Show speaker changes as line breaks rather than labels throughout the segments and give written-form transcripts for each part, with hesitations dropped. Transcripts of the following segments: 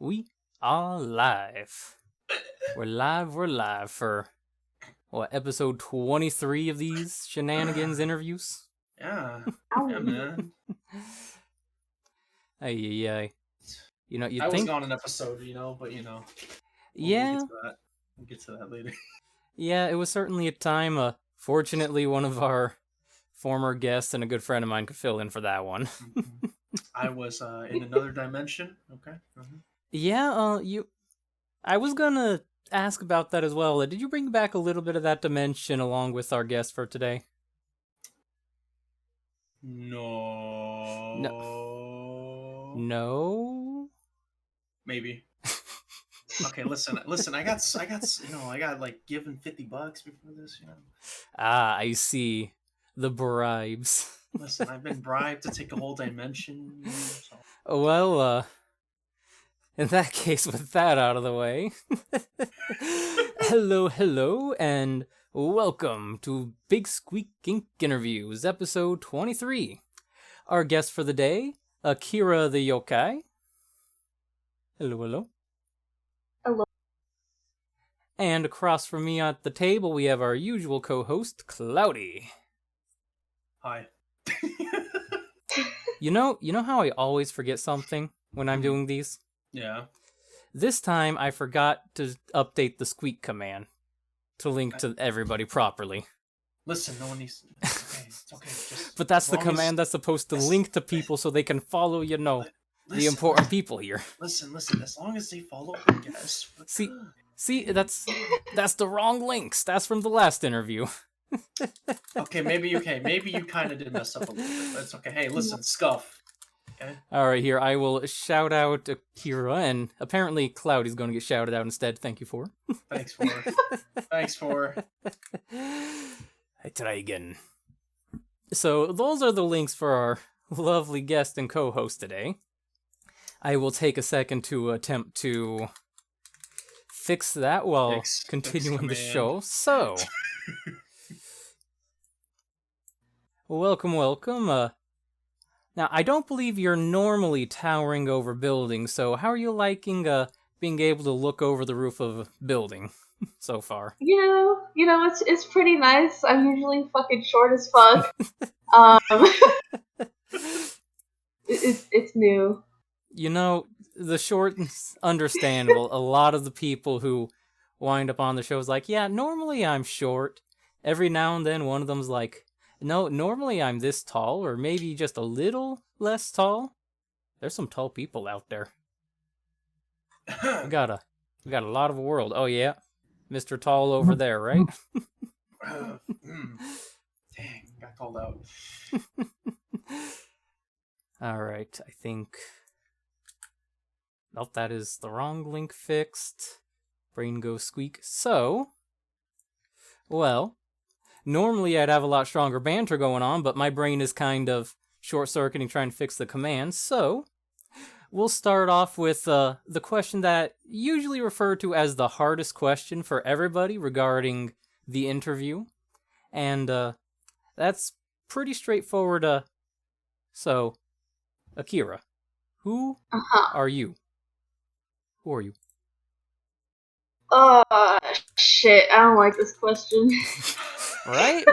We are live. We're live for, episode 23 of these shenanigans interviews?
Yeah, man.
Ay.
I was gone an episode, but
Yeah.
We'll get to that later.
Yeah, it was certainly a time. Fortunately, one of our former guests and a good friend of mine could fill in for that one.
I was in another dimension. Okay.
Yeah, I was gonna ask about that as well. Did you bring back a little bit of that dimension along with our guest for today? No.
Maybe. Okay, listen. I got like given $50 before this.
Ah, I see. The bribes.
Listen, I've been bribed to take a whole dimension. So.
Well, in that case, with that out of the way, hello, and welcome to Big Squeak Inc. Interviews, episode 23. Our guest for the day, Akira the Yokai. Hello.
Hello.
And across from me at the table, we have our usual co-host, Cloudy.
Hi.
You know how I always forget something when I'm doing these?
Yeah.
This time, I forgot to update the squeak command to link to everybody properly.
Listen, no one needs... It's okay.
But that's the command that's supposed to link to people so they can follow, the important people here.
Listen, as long as they follow, I guess.
See, that's the wrong links. That's from the last interview.
Okay, maybe you kind of did mess up a little bit, but it's okay. Hey, listen, scuff. Okay.
All right, here I will shout out Akira, and apparently Cloudy's going to get shouted out instead. Thank you for.
Thanks for.
I try again. So those are the links for our lovely guest and co-host today. I will take a second to attempt to fix that while continuing the show. So, welcome. Now, I don't believe you're normally towering over buildings, so how are you liking being able to look over the roof of a building so far?
It's pretty nice. I'm usually fucking short as fuck. It's new.
The short's understandable. A lot of the people who wind up on the show is like, yeah, normally I'm short. Every now and then one of them's like, no, normally I'm this tall, or maybe just a little less tall. There's some tall people out there. We got a lot of a world. Oh yeah, Mr. Tall over there, right?
Dang, got called out.
All right, I think. Nope, that is the wrong link fixed. Brain goes squeak. So, well, normally I'd have a lot stronger banter going on, but my brain is kind of short-circuiting trying to fix the command. So, we'll start off with the question that usually referred to as the hardest question for everybody regarding the interview. And that's pretty straightforward. So, Akira, who are you? Who are you?
Shit, I don't like this question.
Right?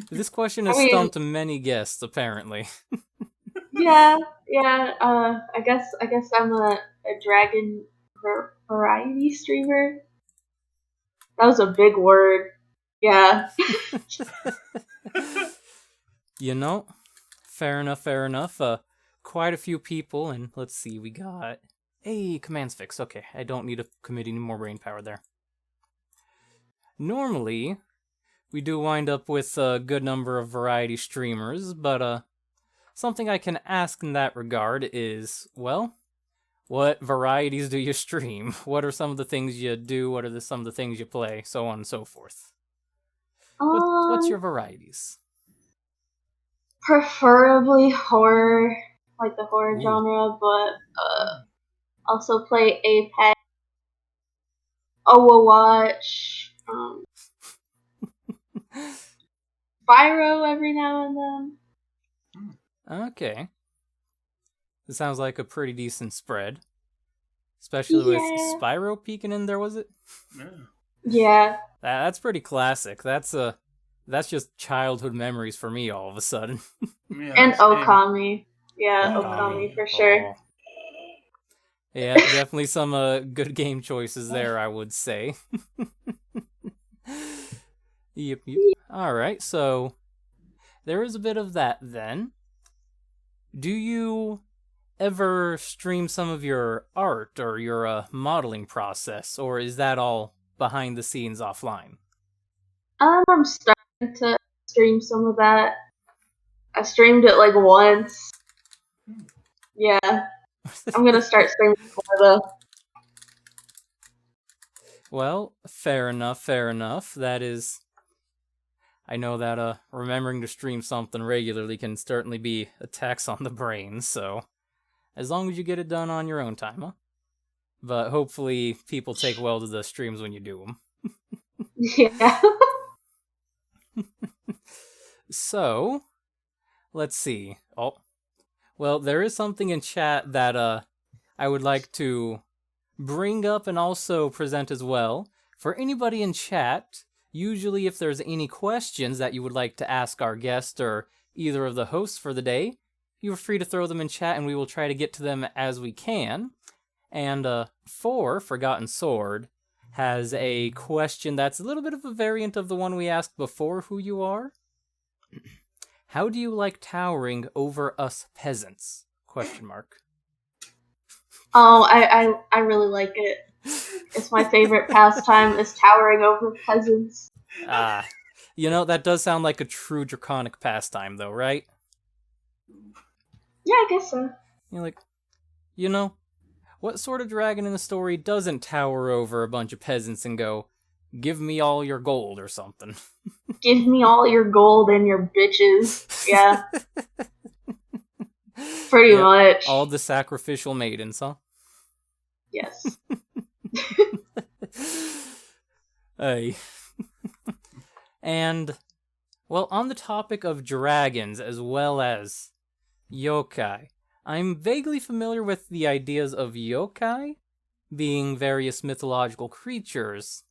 This question has stumped many guests, apparently.
Yeah. I guess I'm a dragon variety streamer. That was a big word. Yeah.
Fair enough. Quite a few people, and let's see, we got... Hey, commands fixed. Okay, I don't need to commit any more brain power there. Normally, we do wind up with a good number of variety streamers, but something I can ask in that regard is, well, what varieties do you stream? What are some of the things you do? What are some of the things you play? So on and so forth. What's your varieties?
Preferably horror, like the horror genre, but also play Apex, Overwatch, Spyro every now and then.
Okay. It sounds like a pretty decent spread. Especially with
Yeah.
Spyro peeking in there, was it?
Yeah.
Yeah.
That's pretty classic. That's just childhood memories for me all of a sudden.
Yeah,
And
same.
Okami. Yeah,
Okami.
Okami for sure.
Oh. Yeah, definitely some good game choices there, I would say. Yep. Alright, so there is a bit of that then. Do you ever stream some of your art or your modeling process, or is that all behind the scenes offline?
I'm starting to stream some of that. I streamed it like once. Yeah. I'm gonna start streaming more though.
Well, fair enough, fair enough. That is... I know that remembering to stream something regularly can certainly be a tax on the brain, so... As long as you get it done on your own time, huh? But hopefully people take well to the streams when you do them.
Yeah.
So, let's see. Oh, well, there is something in chat that I would like to bring up and also present as well. For anybody in chat, usually if there's any questions that you would like to ask our guest or either of the hosts for the day, you're free to throw them in chat and we will try to get to them as we can. And Forgotten Sword has a question that's a little bit of a variant of the one we asked before, who you are. How do you like towering over us peasants? Question mark.
Oh, I really like it. It's my favorite pastime is towering over peasants.
That does sound like a true draconic pastime, though, right?
Yeah, I guess so.
You're like, what sort of dragon in the story doesn't tower over a bunch of peasants and go, give me all your gold or something?
Give me all your gold and your bitches. Yeah. Pretty much.
All the sacrificial maidens, huh?
Yes.
Hey. And, well, on the topic of dragons as well as yokai, I'm vaguely familiar with the ideas of yokai being various mythological creatures,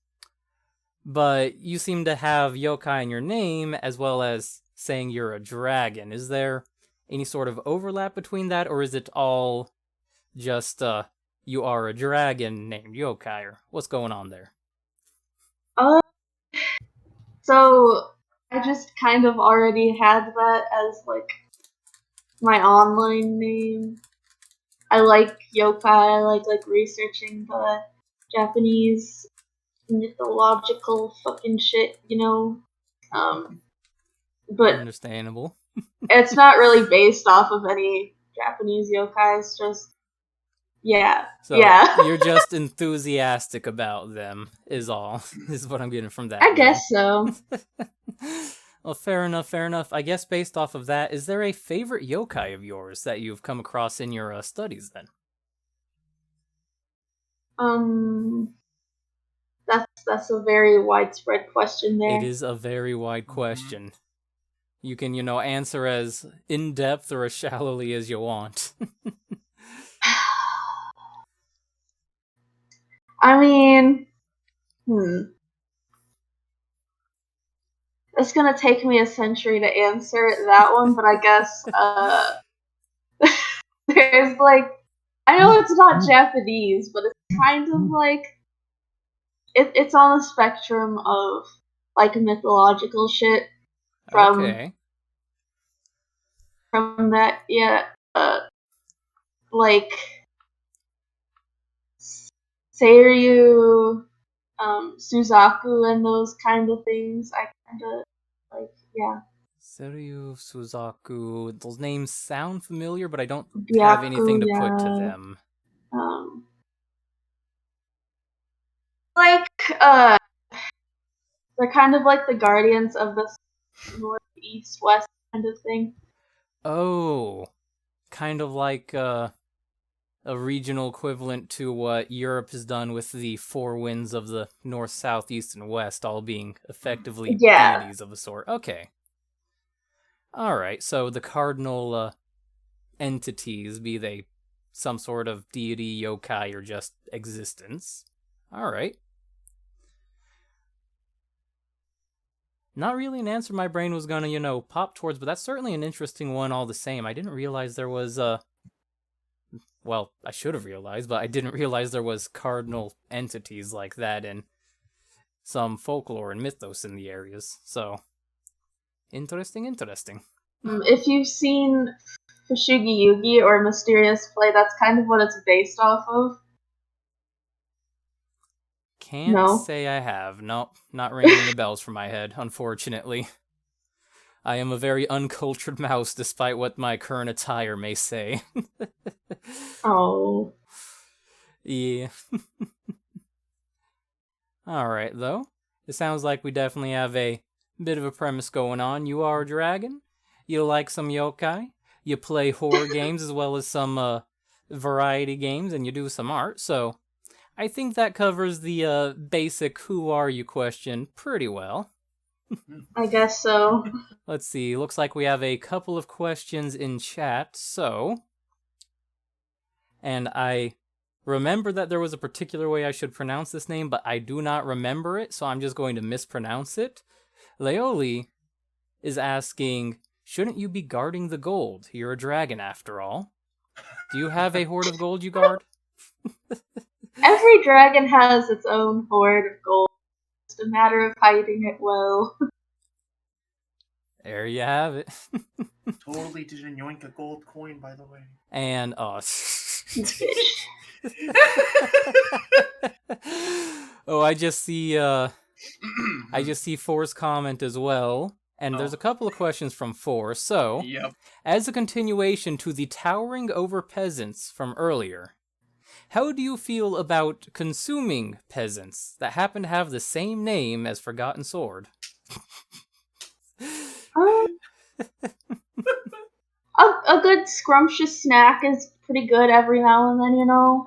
but you seem to have yokai in your name as well as saying you're a dragon. Is there any sort of overlap between that, or is it all just you are a dragon named yokai, or what's going on there?
So I just kind of already had that as like my online name. I like yokai. I like researching the Japanese mythological fucking shit, But
Understandable.
it's not really based off of any Japanese yokai. It's just yeah.
You're just enthusiastic about them, is all. Is what I'm getting from that.
I guess so.
Well, fair enough, fair enough. I guess based off of that, is there a favorite yokai of yours that you've come across in your studies then?
That's a very widespread question there.
It is a very wide question. You can, answer as in-depth or as shallowly as you want.
I mean, It's gonna take me a century to answer that one, but I guess there's like, I know it's not Japanese, but it's kind of like it's on the spectrum of like mythological shit from that, yeah, like Seiryu, Suzaku, and those kind of things. I kind of like, yeah.
Seiryu, Suzaku, those names sound familiar, but I don't
Byakuya,
have anything to put to them.
They're kind of like the guardians of the northeast west kind of thing.
Oh, kind of like a regional equivalent to what Europe has done with the four winds of the north, south, east, and west, all being effectively deities of a sort. Okay. Alright, so the cardinal entities, be they some sort of deity, yokai, or just existence. Alright. Not really an answer my brain was gonna, pop towards, but that's certainly an interesting one all the same. I didn't realize there was, well, I should have realized, but I didn't realize there was cardinal entities like that in some folklore and mythos in the areas. So, interesting.
If you've seen Fushigi Yugi or Mysterious Play, that's kind of what it's based off of.
Can't say I have. Nope, not ringing any bells for my head, unfortunately. I am a very uncultured mouse, despite what my current attire may say.
Oh.
Yeah. Alright, though. It sounds like we definitely have a bit of a premise going on. You are a dragon. You like some yokai. You play horror games as well as some variety games, and you do some art, so I think that covers the basic who are you question pretty well.
I guess so.
Let's see, looks like we have a couple of questions in chat, so... And I remember that there was a particular way I should pronounce this name, but I do not remember it, so I'm just going to mispronounce it. Leoli is asking, shouldn't you be guarding the gold? You're a dragon after all. Do you have a hoard of gold you guard?
Every dragon has its own hoard of gold. It's just a matter of hiding it well.
There you have it.
Totally didn't yoink a gold coin, by the way.
And, oh, I just see Four's comment as well. And there's a couple of questions from Four. So,
Yep.
As a continuation to the towering over peasants from earlier, how do you feel about consuming peasants that happen to have the same name as Forgotten Sword?
A good scrumptious snack is pretty good every now and then,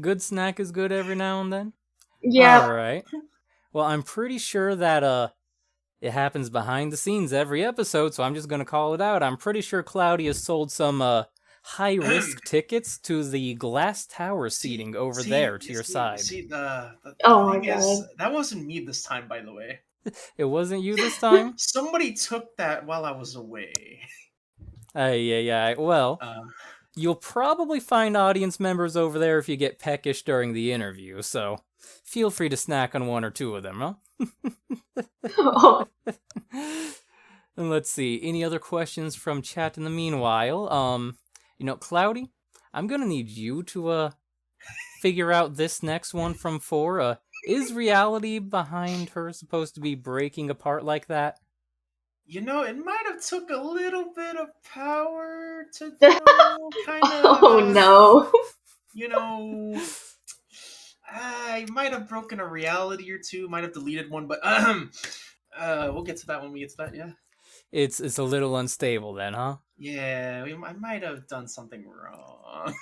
Good snack is good every now and then?
Yeah.
Alright. Well, I'm pretty sure that, it happens behind the scenes every episode, so I'm just gonna call it out. I'm pretty sure Cloudy has sold some, high-risk tickets to the glass tower seating over there to your side.
Oh my
thing is,
God.
that wasn't me this time, by the way.
It wasn't you this time?
Somebody took that while I was away.
Yeah. Well, you'll probably find audience members over there if you get peckish during the interview, so feel free to snack on one or two of them, huh? And let's see, any other questions from chat in the meanwhile? Cloudy, I'm gonna need you to, figure out this next one from Four. Is reality behind her supposed to be breaking apart like that?
It might have took a little bit of power to, kind of...
Oh no.
I might have broken a reality or two, might have deleted one, but we'll get to that when we get to that, yeah.
It's a little unstable then, huh?
Yeah, I might have done something wrong.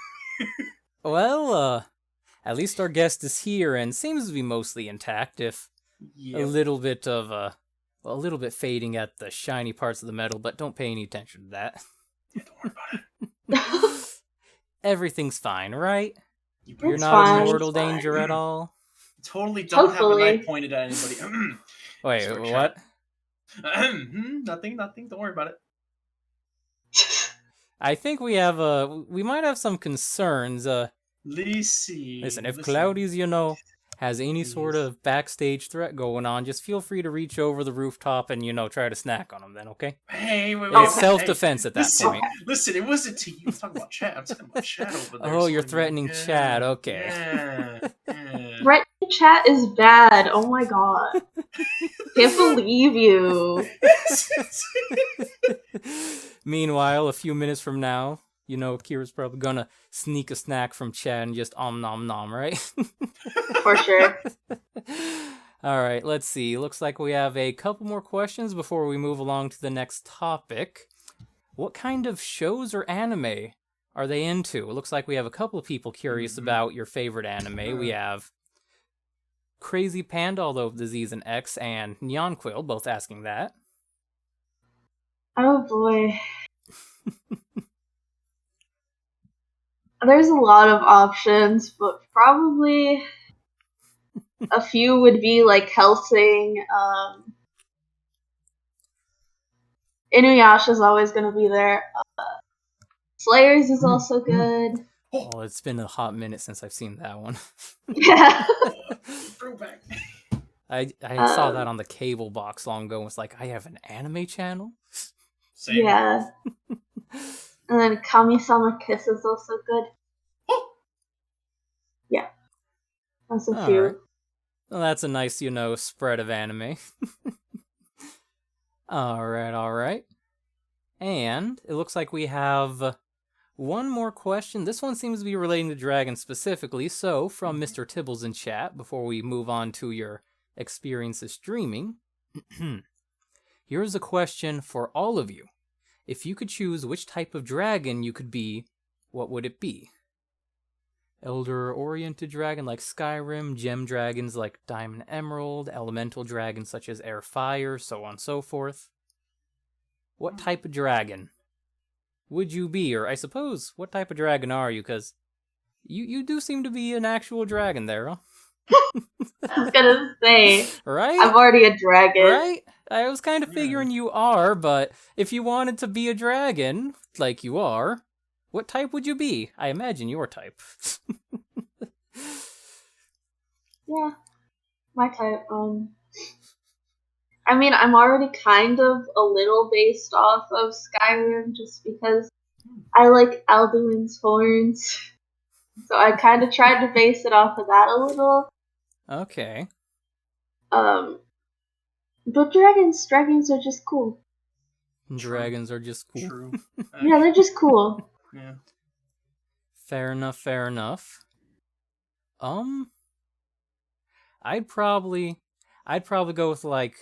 Well, at least our guest is here and seems to be mostly intact, if a little bit of, a little bit fading at the shiny parts of the metal, but don't pay any attention to that.
Yeah, don't worry about it.
Everything's fine, right? You're
It's
not
fine,
in mortal
it's fine.
danger at all?
Totally don't have a
Hopefully.
knife pointed at anybody.
Wait,
Sorry,
what?
Nothing, don't worry about it.
I think we might have some concerns. Listen, if Cloudy's, has any sort of backstage threat going on, just feel free to reach over the rooftop and, try to snack on them then, okay?
Hey, wait.
It's self-defense at that point.
Listen, it wasn't to you. I'm talking about Chad. I'm talking about Chad over there.
Oh, you're threatening Chad, okay.
Yeah.
Threatening chat is bad. Oh my god. Can't believe you.
Meanwhile, a few minutes from now, Kira's probably gonna sneak a snack from Chad and just nom nom, right?
For sure.
Alright, let's see. Looks like we have a couple more questions before we move along to the next topic. What kind of shows or anime are they into? It looks like we have a couple of people curious about your favorite anime. We have Crazy Panda, although Disease and X, and Neon Quill, both asking that.
Oh boy. There's a lot of options, but probably a few would be like Helsing. Inuyasha's always going to be there. Slayers is also good.
Oh, it's been a hot minute since I've seen that one.
Yeah.
Throwback.
I saw that on the cable box long ago and was like, I have an anime channel?
Same.
Yeah. And then Kami-sama Kiss is also good. Yeah. That's a few.
Alright. Well, that's a nice, spread of anime. Alright. And it looks like we have one more question. This one seems to be relating to dragons specifically. So, from Mr. Tibbles in chat, before we move on to your experiences streaming, here's a question for all of you. If you could choose which type of dragon you could be, what would it be? Elder-oriented dragon like Skyrim, gem dragons like Diamond Emerald, elemental dragons such as Air Fire, so on and so forth. What type of dragon would you be? Or I suppose, what type of dragon are you? Because you do seem to be an actual dragon there, huh?
I was gonna say,
right?
I'm already a dragon.
Right? I was kind of figuring you are, but if you wanted to be a dragon, like you are, what type would you be? I imagine your type.
Yeah. My type, I mean, I'm already kind of a little based off of Skyrim just because I like Alduin's horns. So I kind of tried to base it off of that a little.
Okay.
But dragons are just cool.
Dragons are just cool.
True.
Yeah, they're just cool.
Yeah.
Fair enough. I'd probably go with like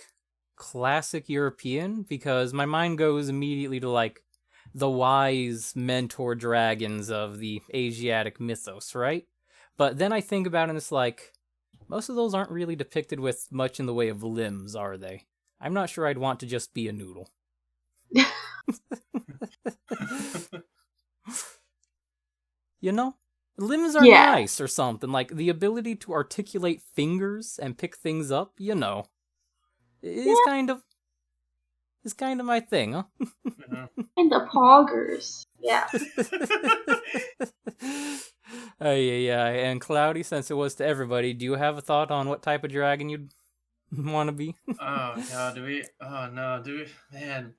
classic European because my mind goes immediately to like the wise mentor dragons of the Asiatic mythos, right? But then I think about it and it's like most of those aren't really depicted with much in the way of limbs, are they? I'm not sure I'd want to just be a noodle. Limbs are nice or something. Like the ability to articulate fingers and pick things up, is kind of my thing, huh?
And the poggers. Yeah.
Yeah. And Cloudy, since it was to everybody, do you have a thought on what type of dragon you'd want to be?
Oh god, do we? Oh no, do we? Man,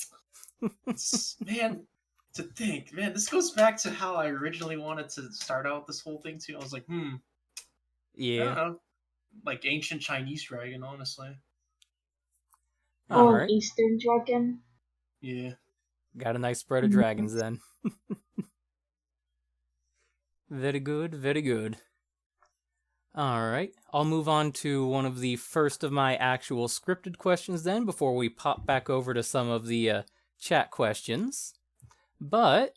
to think, man, this goes back to how I originally wanted to start out this whole thing too. I was like, I don't
Yeah.
know, like ancient Chinese dragon, honestly.
Or an Eastern dragon.
Yeah.
Got a nice spread of dragons then. Very good. Alright, I'll move on to one of the first of my actual scripted questions then, before we pop back over to some of the chat questions. But,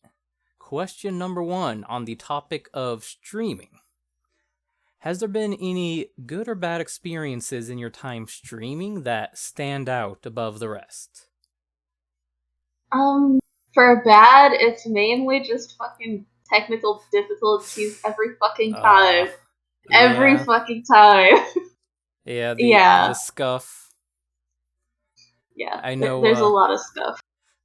question number 1 on the topic of streaming. Has there been any good or bad experiences in your time streaming that stand out above the rest?
For bad, it's mainly just fucking technical difficulties every fucking time. Every fucking time.
Yeah, the scuff.
Yeah,
I know.
There's a lot of stuff.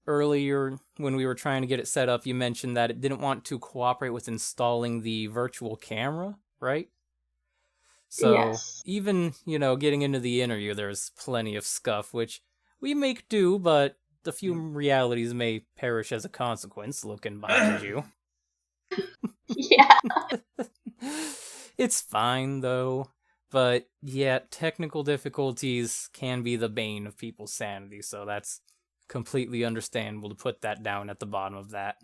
Earlier, when we were trying to get it set up, you mentioned that it didn't want to cooperate with installing the virtual camera, right? So, even, getting into the interview, there's plenty of scuff, which we make do, but the few realities may perish as a consequence, looking behind you.
Yeah.
It's fine, though. But, yeah, technical difficulties can be the bane of people's sanity, so that's completely understandable to put that down at the bottom of that.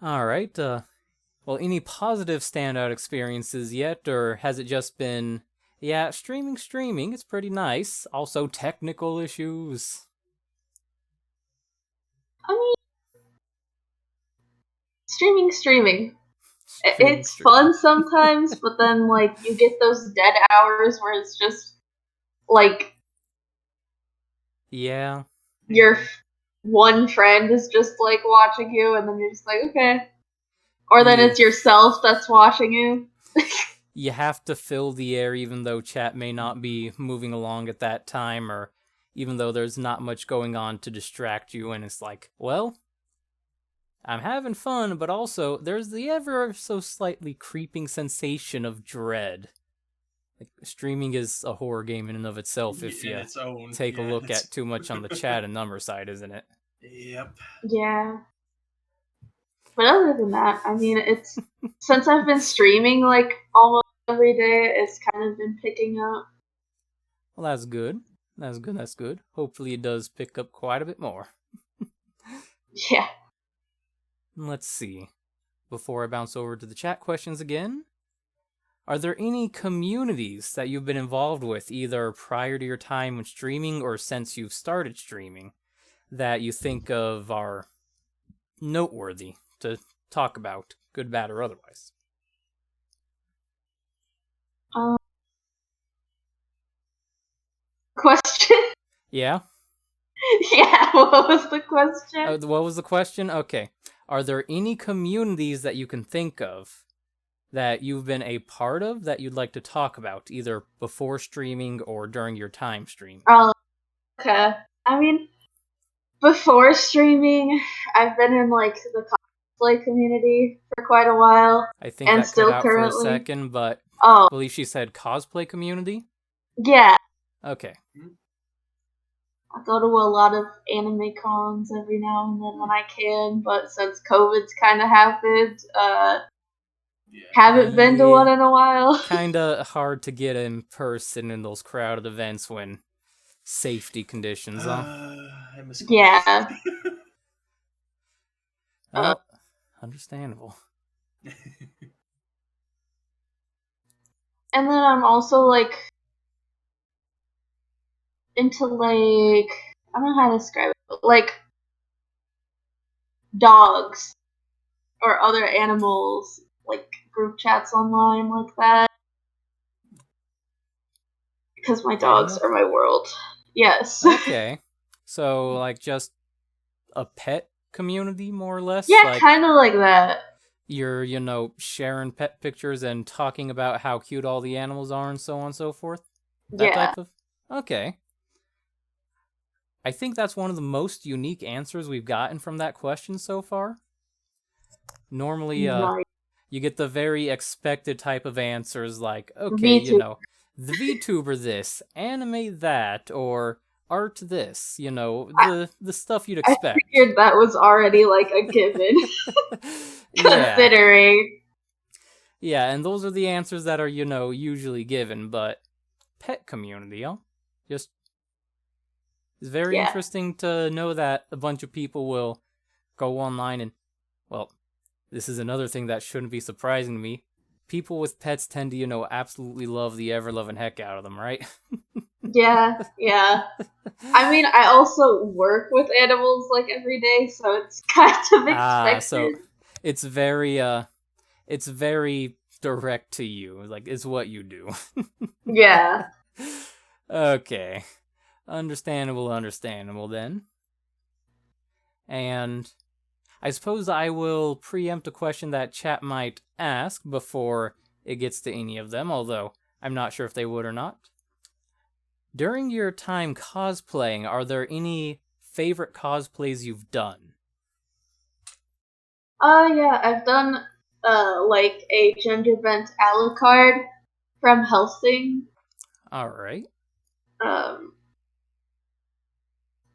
Alright, well, any positive standout experiences yet, or has it just been, streaming, it's pretty nice. Also, technical issues.
I mean, streaming. It's fun sometimes, but then, like, you get those dead hours where it's just, like...
Yeah.
You're one friend is just like watching you, and then you're just like, okay. Or then
Yeah.
it's yourself that's watching you.
You have to fill the air even though chat may not be moving along at that time, or even though there's not much going on to distract you, and it's like, well, I'm having fun, but also there's the ever so slightly creeping sensation of dread. Like, streaming is a horror game in and of itself if
in
you
its own.
take a look at too much on the chat and number side, isn't it?
Yep.
Yeah. But other than that, I mean, it's since I've been streaming like almost every day, it's kind of been picking up.
Well, that's good. That's good, that's good. Hopefully it does pick up quite a bit more.
Yeah.
Let's see. Before I bounce over to the chat questions again, are there any communities that you've been involved with, either prior to your time when streaming or since you've started streaming, that you think of are noteworthy to talk about, good, bad, or otherwise?
Question?
Yeah?
Yeah, what was the question?
What was the question? Okay. Are there any communities that you can think of that you've been a part of that you'd like to talk about, either before streaming or during your time streaming?
Oh, okay. I mean, before streaming, I've been in like the cosplay community for quite a while,
I think
and
that cut
still
out
currently.
for a second, but
Oh,
I believe she said cosplay community?
yeah.
Okay.
I go to a lot of anime cons every now and then when I can, but since COVID's kind of happened, haven't been to one in a while.
Kinda hard to get in person in those crowded events when safety conditions, huh?
I miss
Yeah.
Well, understandable.
And then I'm also like into like, I don't know how to describe it, but like dogs or other animals, like group chats online like that. Because my dogs
Animal?
are my world. Yes.
Okay. So, like, just a pet community, more or less?
Yeah,
Like,
kind of like that.
you're, sharing pet pictures and talking about how cute all the animals are and so on and so forth? That
Yeah.
type of... Okay. I think that's one of the most unique answers we've gotten from that question so far. Normally,
Nice.
you get the very expected type of answers like, okay,
VTuber.
the VTuber this, anime that, or art this, the stuff you'd
I
expect.
figured that was already like a given.
Yeah.
Considering.
Yeah, and those are the answers that are, usually given, but pet community, just it's very
Yeah.
interesting to know that a bunch of people will go online and, well, this is another thing that shouldn't be surprising to me. People with pets tend to, absolutely love the ever-loving heck out of them, right?
Yeah. I mean, I also work with animals like every day, so it's kind of expected.
So it's very direct to you. Like, it's what you do.
Yeah.
Okay. Understandable then. And I suppose I will preempt a question that chat might ask before it gets to any of them, although I'm not sure if they would or not. During your time cosplaying, are there any favorite cosplays you've done?
Yeah, I've done like a gender bent Alucard from Helsing.
Alright.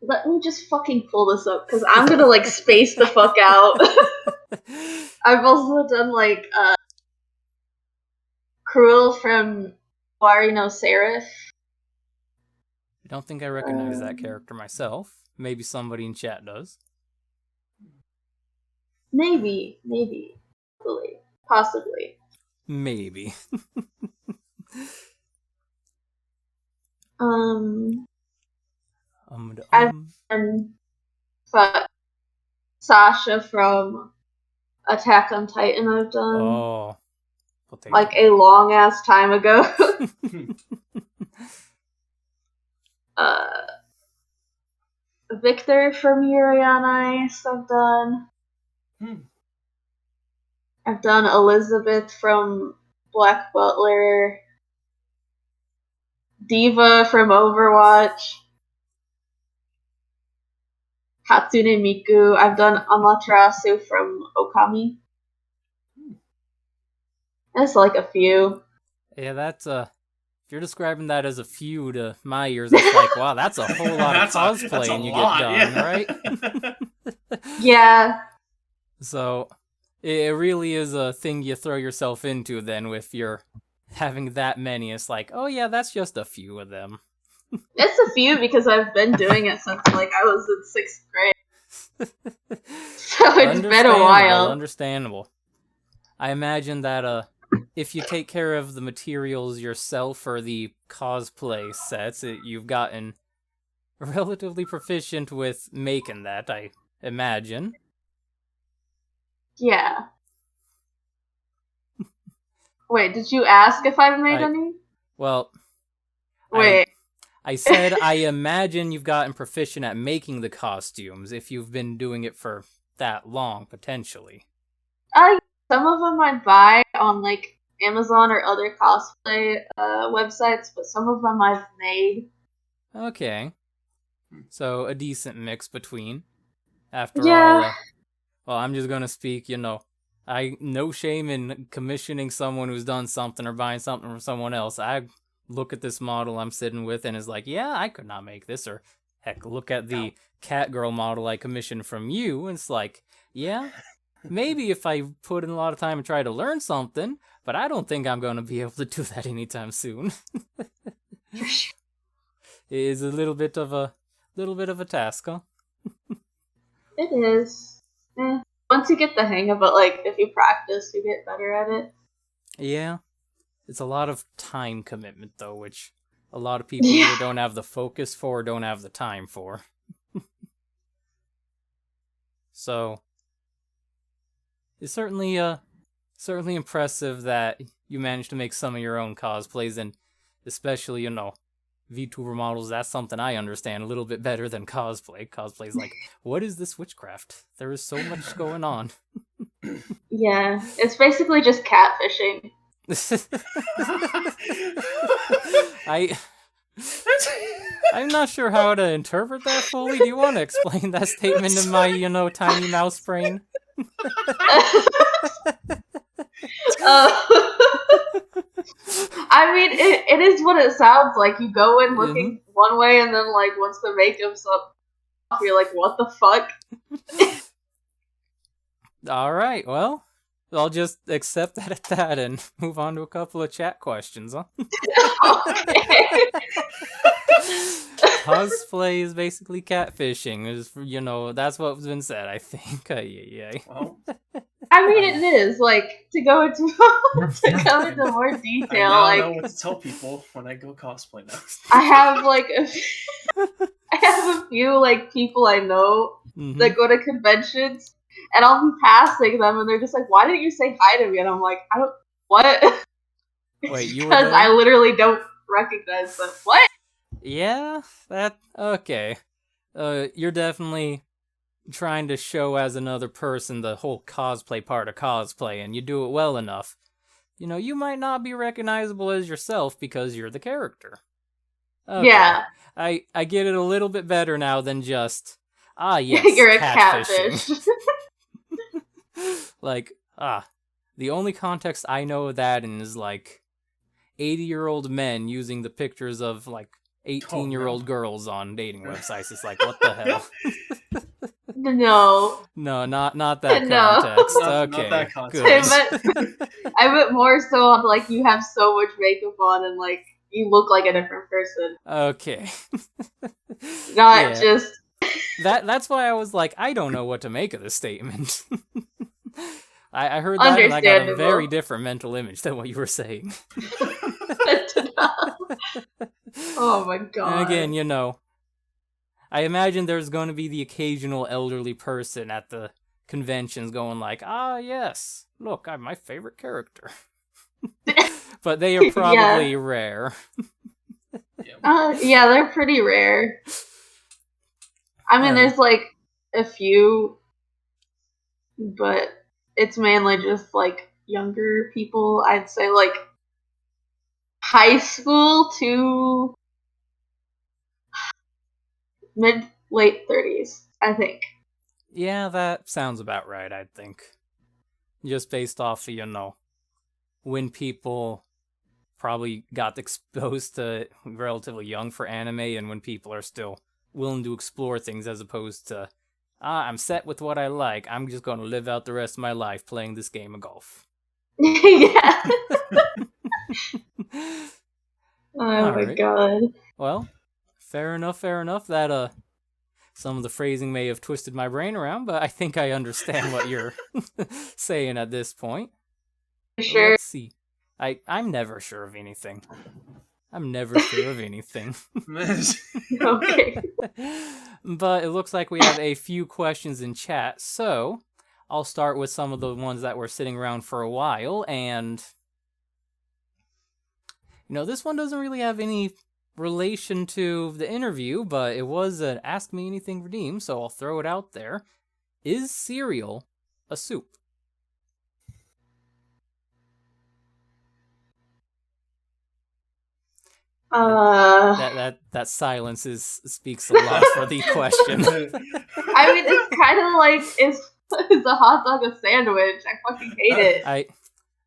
Let me just fucking pull this up because I'm gonna like space the fuck out. I've also done like Cruel from Wari no Seraph.
I don't think I recognize that character myself. Maybe somebody in chat does.
Maybe, possibly.
Maybe.
I've done Sasha from Attack on Titan. I've done
Oh.
like a long ass time ago. Victor from Yuri on Ice, I've done. I've done Elizabeth from Black Butler. Diva from Overwatch. Hatsune Miku. I've done Amaterasu from Okami. That's like a few.
Yeah, that's if you're describing that as a few to my ears, that's like, wow, that's a whole lot of cosplaying you get done, right?
Yeah.
So it really is a thing you throw yourself into then if you're having that many. It's like, oh yeah, that's just a few of them.
It's a few because I've been doing it since like I was in 6th grade. So it's been a while.
Understandable. I imagine that if you take care of the materials yourself for the cosplay sets, you've gotten relatively proficient with making that, I imagine.
Yeah. Wait, did you ask if I've made any?
Well,
wait.
I said I imagine you've gotten proficient at making the costumes if you've been doing it for that long, potentially.
Some of them I buy on like Amazon or other cosplay websites, but some of them I've made.
Okay. So a decent mix between. After
Yeah.
all, well, I'm just gonna speak, I no shame in commissioning someone who's done something or buying something from someone else. I look at this model I'm sitting with and is like, yeah, I could not make this. Or heck, look at the catgirl model I commissioned from you, and it's like, yeah, maybe if I put in a lot of time and try to learn something, but I don't think I'm gonna be able to do that anytime soon. It is a little bit of a task, huh?
It is. Once you get the hang of it, like if you practice, you get better at it.
Yeah. It's a lot of time commitment, though, which a lot of people either don't have the focus for or don't have the time for. So, it's certainly impressive that you managed to make some of your own cosplays, and especially, VTuber models. That's something I understand a little bit better than cosplay. Cosplay's like, what is this witchcraft? There is so much going on.
Yeah, it's basically just catfishing.
I'm not sure how to interpret that fully. Do you want to explain that statement in my, tiny mouse brain?
I mean, it is what it sounds like. You go in looking one way, and then, like, once the makeup's up, you're like, what the fuck?
Alright, well, I'll just accept that at that and move on to a couple of chat questions, huh?
Okay.
Cosplay is basically catfishing. That's what's been said, I think.
Well,
I mean, it is, like, to go into more detail.
I now know what to tell people when I go cosplay now.
I have, like, a few, like, people I know that go to conventions, and I'll be passing them, and they're just like, why didn't you say hi to me? And I'm like, what?
Wait, you were
because
there?
I literally don't recognize them. What?
Yeah, okay. You're definitely trying to show as another person the whole cosplay part of cosplay, and you do it well enough. You might not be recognizable as yourself because you're the character. Okay.
Yeah.
I get it a little bit better now than just, yes,
you're a
catfishing.
catfish.
Like, the only context I know of that in is, like, 80-year-old men using the pictures of, like, 18-year-old girls on dating websites. It's like, what the hell?
No.
No, not that context. Okay,
not that context.
good.
I meant more so on, like, you have so much makeup on and, like, you look like a different person.
Okay.
Not just...
That's why I was like, I don't know what to make of this statement. I heard that and I got a very different mental image than what you were saying.
Oh my god.
And again, I imagine there's going to be the occasional elderly person at the conventions going like, yes, look, I'm my favorite character. But they are probably rare.
Yeah, they're pretty rare. I mean,
Alright.
there's like a few, but it's mainly just like younger people. I'd say like high school to mid late 30s, I think.
Yeah, that sounds about right, I think. Just based off of, when people probably got exposed to relatively young for anime and when people are still willing to explore things as opposed to, I'm set with what I like. I'm just going to live out the rest of my life playing this game of golf.
Yeah. Oh
All
my
right.
god.
Well, fair enough. That some of the phrasing may have twisted my brain around, but I think I understand what you're saying at this point.
Sure.
Let's see. I'm never sure of anything. I'm never sure of anything.
Okay.
But it looks like we have a few questions in chat, so I'll start with some of the ones that were sitting around for a while, and this one doesn't really have any relation to the interview, but it was an Ask Me Anything redeem, so I'll throw it out there. Is cereal a soup? That silence speaks a lot for the question.
I mean, it's kind of like is a hot dog a sandwich? I fucking hate it.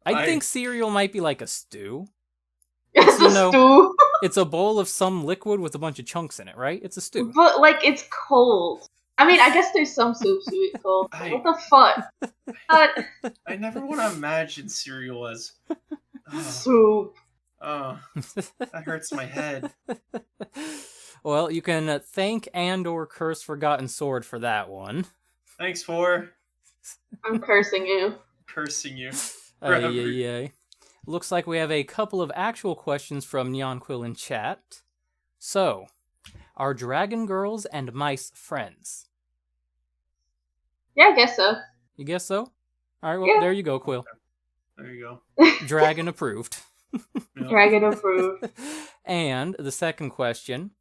I think cereal might be like a stew.
It's a stew.
It's a bowl of some liquid with a bunch of chunks in it, right? It's a stew.
But like it's cold. I mean, I guess there's some soups you eat cold. What the fuck?
I never want to imagine cereal as
soup.
Oh, that hurts my head.
Well, you can thank and/or curse Forgotten Sword for that one.
Thanks for.
I'm cursing you.
Cursing you.
Yeah. Looks like we have a couple of actual questions from Neon Quill in chat. So, are dragon girls and mice friends?
Yeah, I guess so.
You guess so? Alright, well, There you go, Quill.
There you go.
Dragon approved.
Dragon approved.
And the second question,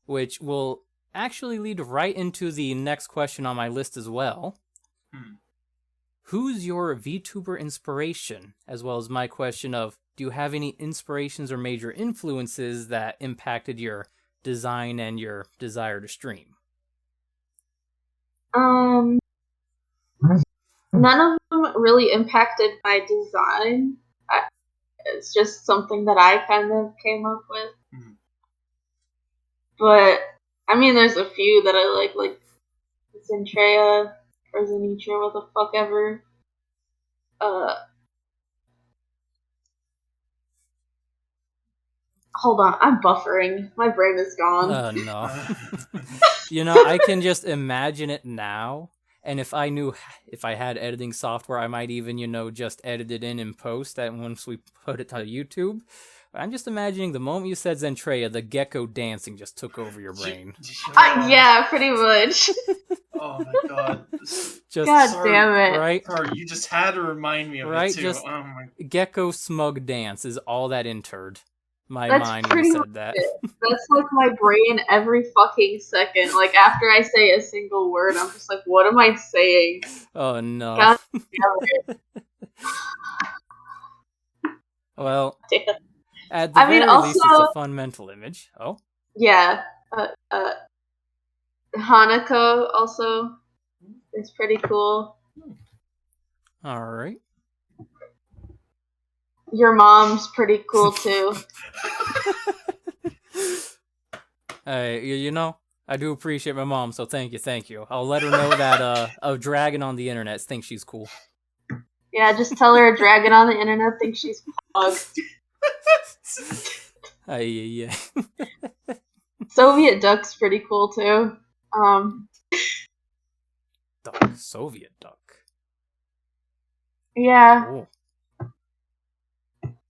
which will actually lead right into the next question on my list as well. Who's your VTuber inspiration? As well as my question of, do you have any inspirations or major influences that impacted your design and your desire to stream?
None of them really impacted my design. It's just something that I kind of came up with. But, I mean, there's a few that I like Zentrea, or Zenitra, what the fuck ever. Hold on, I'm buffering. My brain is gone.
No. I can just imagine it now. And if I had editing software, I might even, just edit it in post that once we put it to YouTube. I'm just imagining the moment you said Zentrea, the gecko dancing just took over your brain.
Yeah, pretty much.
Oh my god.
God damn it.
Right?
Sorry, you just had to remind me of it too.
Just gecko smug dance is all that entered my
That's
mind when you said that.
That's like my brain every fucking second. Like after I say a single word, I'm just like, what am I saying?
Oh no.
God damn it.
Well, at the very least, it's a fun mental image. Oh?
Yeah. Hanako also is pretty cool.
Alright.
Your mom's pretty cool too.
I do appreciate my mom, so thank you. I'll let her know that a dragon on the internet thinks she's cool.
Yeah, just tell her a dragon on the internet thinks she's pug.
Yeah.
Soviet duck's pretty cool too.
Soviet duck.
Yeah.
Ooh.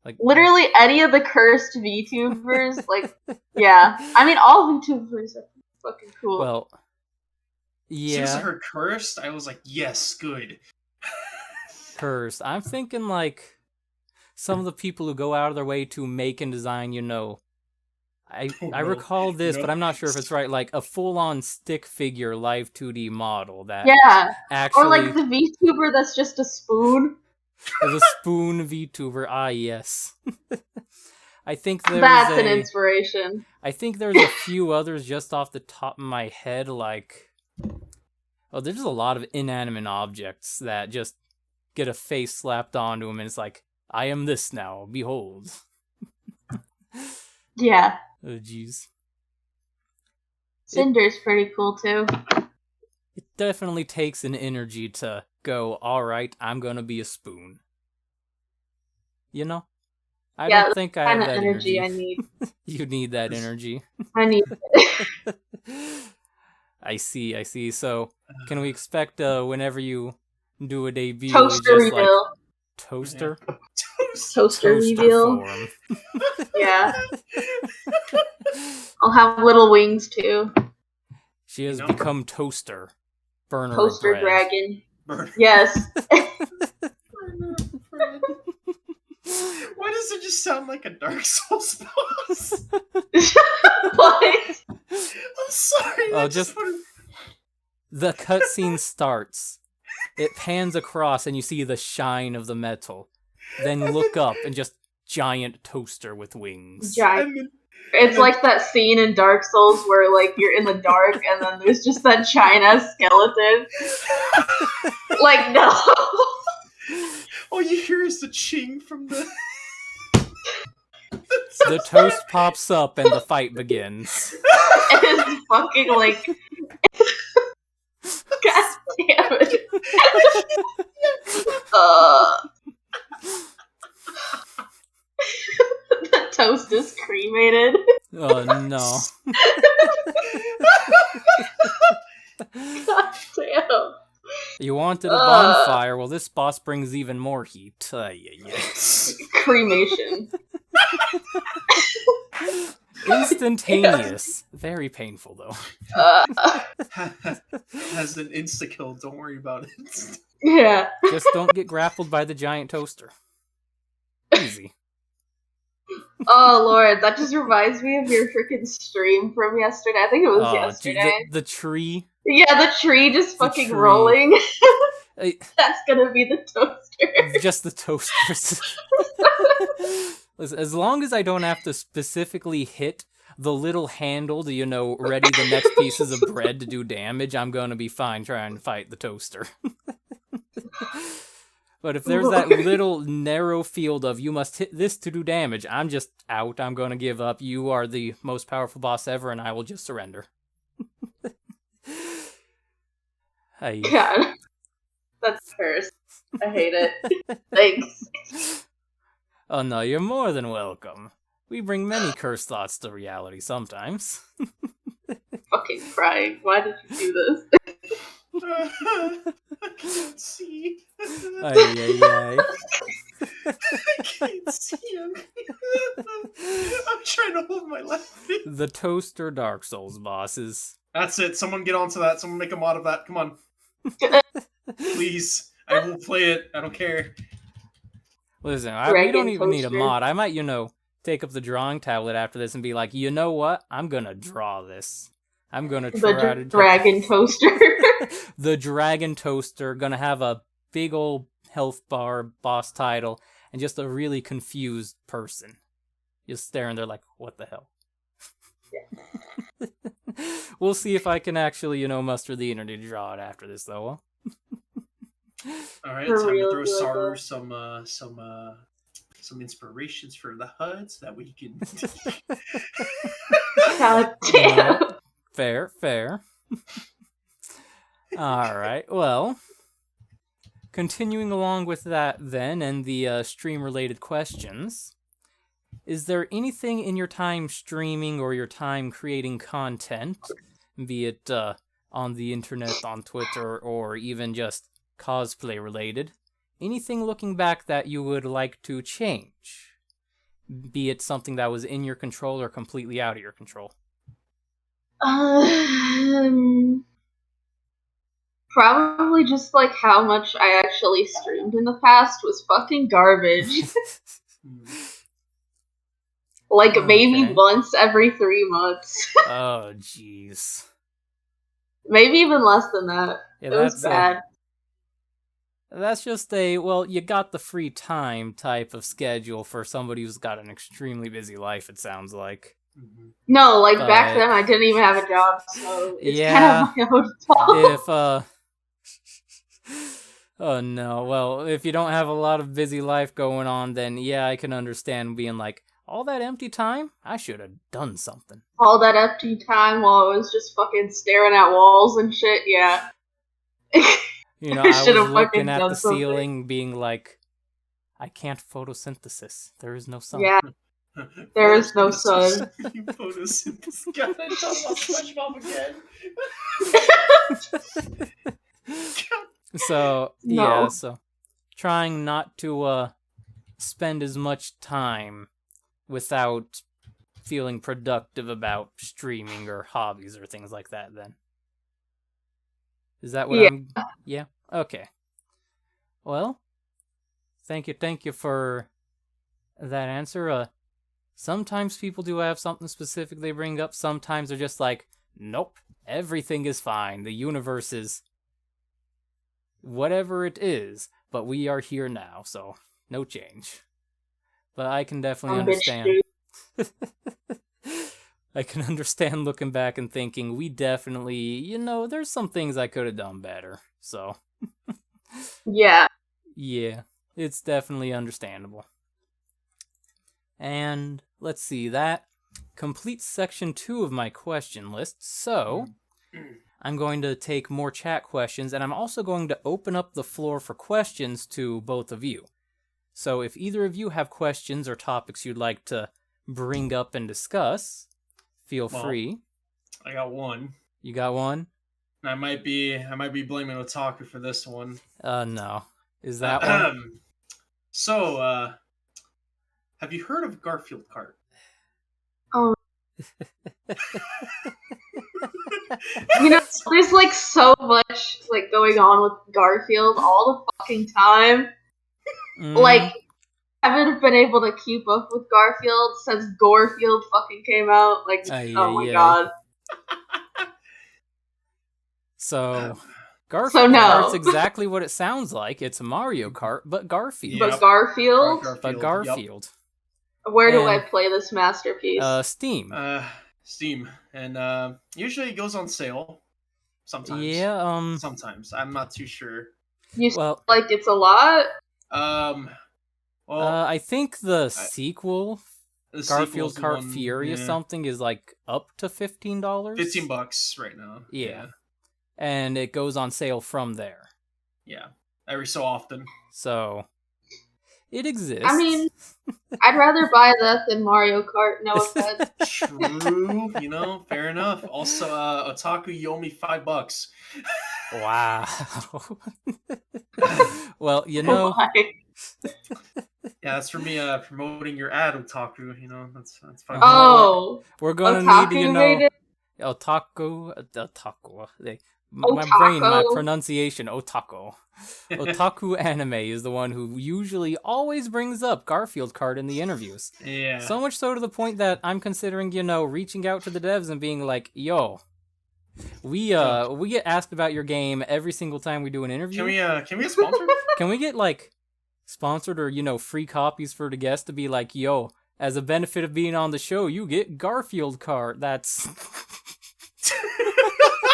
Like
literally any of the cursed VTubers, yeah. I mean, all VTubers are fucking cool.
Well, yeah.
As soon as I heard cursed, I was like, yes, good.
Cursed. I'm thinking some of the people who go out of their way to make and design, I recall this, but I'm not sure if it's right. Like a full-on stick figure live 2D model that actually...
Or like the VTuber that's just a spoon.
The spoon VTuber, yes. I think
That's an inspiration.
I think there's a few others just off the top of my head, like... Oh, there's a lot of inanimate objects that just get a face slapped onto them, and it's like, I am this now, behold.
Yeah.
Oh, jeez.
Cinder's pretty cool, too.
It definitely takes an energy to go, alright, I'm gonna be a spoon. You know? I don't think I have that energy.
I need.
You need that energy.
I need it.
I see. So, can we expect whenever you do a debut,
Toaster
just
reveal.
like toaster?
Toaster reveal.
Form.
Yeah. I'll have little wings too.
She has become toaster. Burner
Toaster
of bread.
dragon.
Burner.
Yes.
Why does it just sound like a Dark Souls boss?
What?
I'm sorry.
Oh, just the cutscene starts. It pans across and you see the shine of the metal. Then look up and just giant toaster with wings.
Giant. It's like that scene in Dark Souls where like you're in the dark and then there's just that giant skeleton. Like no.
All you hear is the ching from the...
The toast pops up and the fight begins.
And it's fucking like... God damn it. The toast is cremated.
Oh no.
God damn.
You wanted a bonfire, well this boss brings even more heat.
Cremation.
Instantaneous. Very painful though.
Has an insta-kill, don't worry about it.
Yeah.
Just don't get grappled by the giant toaster. Easy.
Oh lord, that just reminds me of your freaking stream from yesterday. I think it was yesterday.
The tree.
Yeah, the tree just fucking rolling. That's gonna be the toaster.
Just the toasters. Listen, as long as I don't have to specifically hit the little handle to, ready the next pieces of bread to do damage, I'm gonna be fine trying to fight the toaster. But if there's that little narrow field of you must hit this to do damage, I'm just out. I'm gonna give up. You are the most powerful boss ever, and I will just surrender. Hey.
God. That's cursed. I hate it. Thanks.
Oh no, you're more than welcome. We bring many cursed thoughts to reality sometimes.
Fucking crying. Why did you do this?
I can't see.
Ay.
I can't see. I'm trying to hold my left.
The toaster Dark Souls bosses.
That's it. Someone get onto that. Someone make a mod of that. Come on. Please. I will play it. I don't care.
Listen, we don't even need a mod. I might, take up the drawing tablet after this and be like, you know what? I'm gonna draw this. I'm gonna try to...
Dragon toaster.
The dragon toaster. Gonna have a big old health bar, boss title, and just a really confused person. Just staring there like, what the hell?
Yeah.
We'll see if I can actually, muster the energy to draw it after this, though.
All right, it's time to throw Saru some inspirations for the HUD so that we can.
God damn.
Fair. All right. Well, continuing along with that, then, and the stream-related questions. Is there anything in your time streaming or your time creating content, be it on the internet, on Twitter, or even just cosplay related, anything looking back that you would like to change? Be it something that was in your control or completely out of your control?
Probably just like how much I actually streamed in the past was fucking garbage. Like, maybe
Okay.
once every 3 months.
Oh, jeez.
Maybe even less than that.
Yeah,
It was bad.
That's just a, well, you got the free time type of schedule for somebody who's got an extremely busy life, it sounds like.
No, like, back
But-
then I didn't even have a job, so it's
Yeah,
kind of my own fault.
If, oh no, well, if you don't have a lot of busy life going on, then yeah, I can understand being like, all that empty time? I should have done something.
All that empty time while I was just fucking staring at walls and shit, yeah.
You know,
I
I was
should've
looking
fucking
at
done
the
something.
ceiling being like, I can't photosynthesis. There is no sun.
Yeah, there is no sun.
Photosynthesis. God, I thought about SpongeBob again.
So,
No.
yeah, so trying not to spend as much time without feeling productive about streaming or hobbies or things like that then. Is that what
Yeah.
Yeah? Okay. Well, thank you for that answer. Sometimes people do have something specific they bring up. Sometimes they're just like, nope, everything is fine. The universe is whatever it is, but we are here now, so no change. But I can definitely understand. I can understand looking back and thinking, we definitely, there's some things I could have done better. So,
Yeah.
yeah, it's definitely understandable. And let's see, that completes section 2 of my question list. So, I'm going to take more chat questions, and I'm also going to open up the floor for questions to both of you. So if either of you have questions or topics you'd like to bring up and discuss, feel free.
I got one.
You got one?
I might be blaming Otaku for this one.
No. Is that one?
So, have you heard of Garfield Cart?
Oh. There's like so much like going on with Garfield all the fucking time. Like, I haven't been able to keep up with Garfield since Gorefield fucking came out. Like, oh my god.
So, Garfield
no.
Kart's exactly what it sounds like. It's Mario Kart, but Garfield.
But Garfield?
But Garfield.
Yep. Where do I play this masterpiece?
Steam.
Steam. And usually it goes on sale. Sometimes.
Yeah,
Sometimes. I'm not too sure.
Like it's a lot?
Well,
I think the sequel, Garfield Cart
one,
Fury or something, is like up to $15.
$15 right now.
Yeah. And it goes on sale from there.
Yeah. Every so often.
So, it exists.
I mean, I'd rather buy that than Mario Kart, no offense.
True, fair enough. Also, Otaku, you owe me $5.
Wow. Well,
Yeah, that's for me promoting your ad, Otaku. That's fine.
Oh,
we're gonna
Otaku
need Otaku. My pronunciation, Otaku. Otaku Anime is the one who usually always brings up Garfield Cart in the interviews.
Yeah.
So much so to the point that I'm considering, reaching out to the devs and being like, yo, we get asked about your game every single time we do an interview.
Can we get sponsored?
Can we get sponsored or free copies for the guests to be like, yo, as a benefit of being on the show, you get Garfield Cart. That's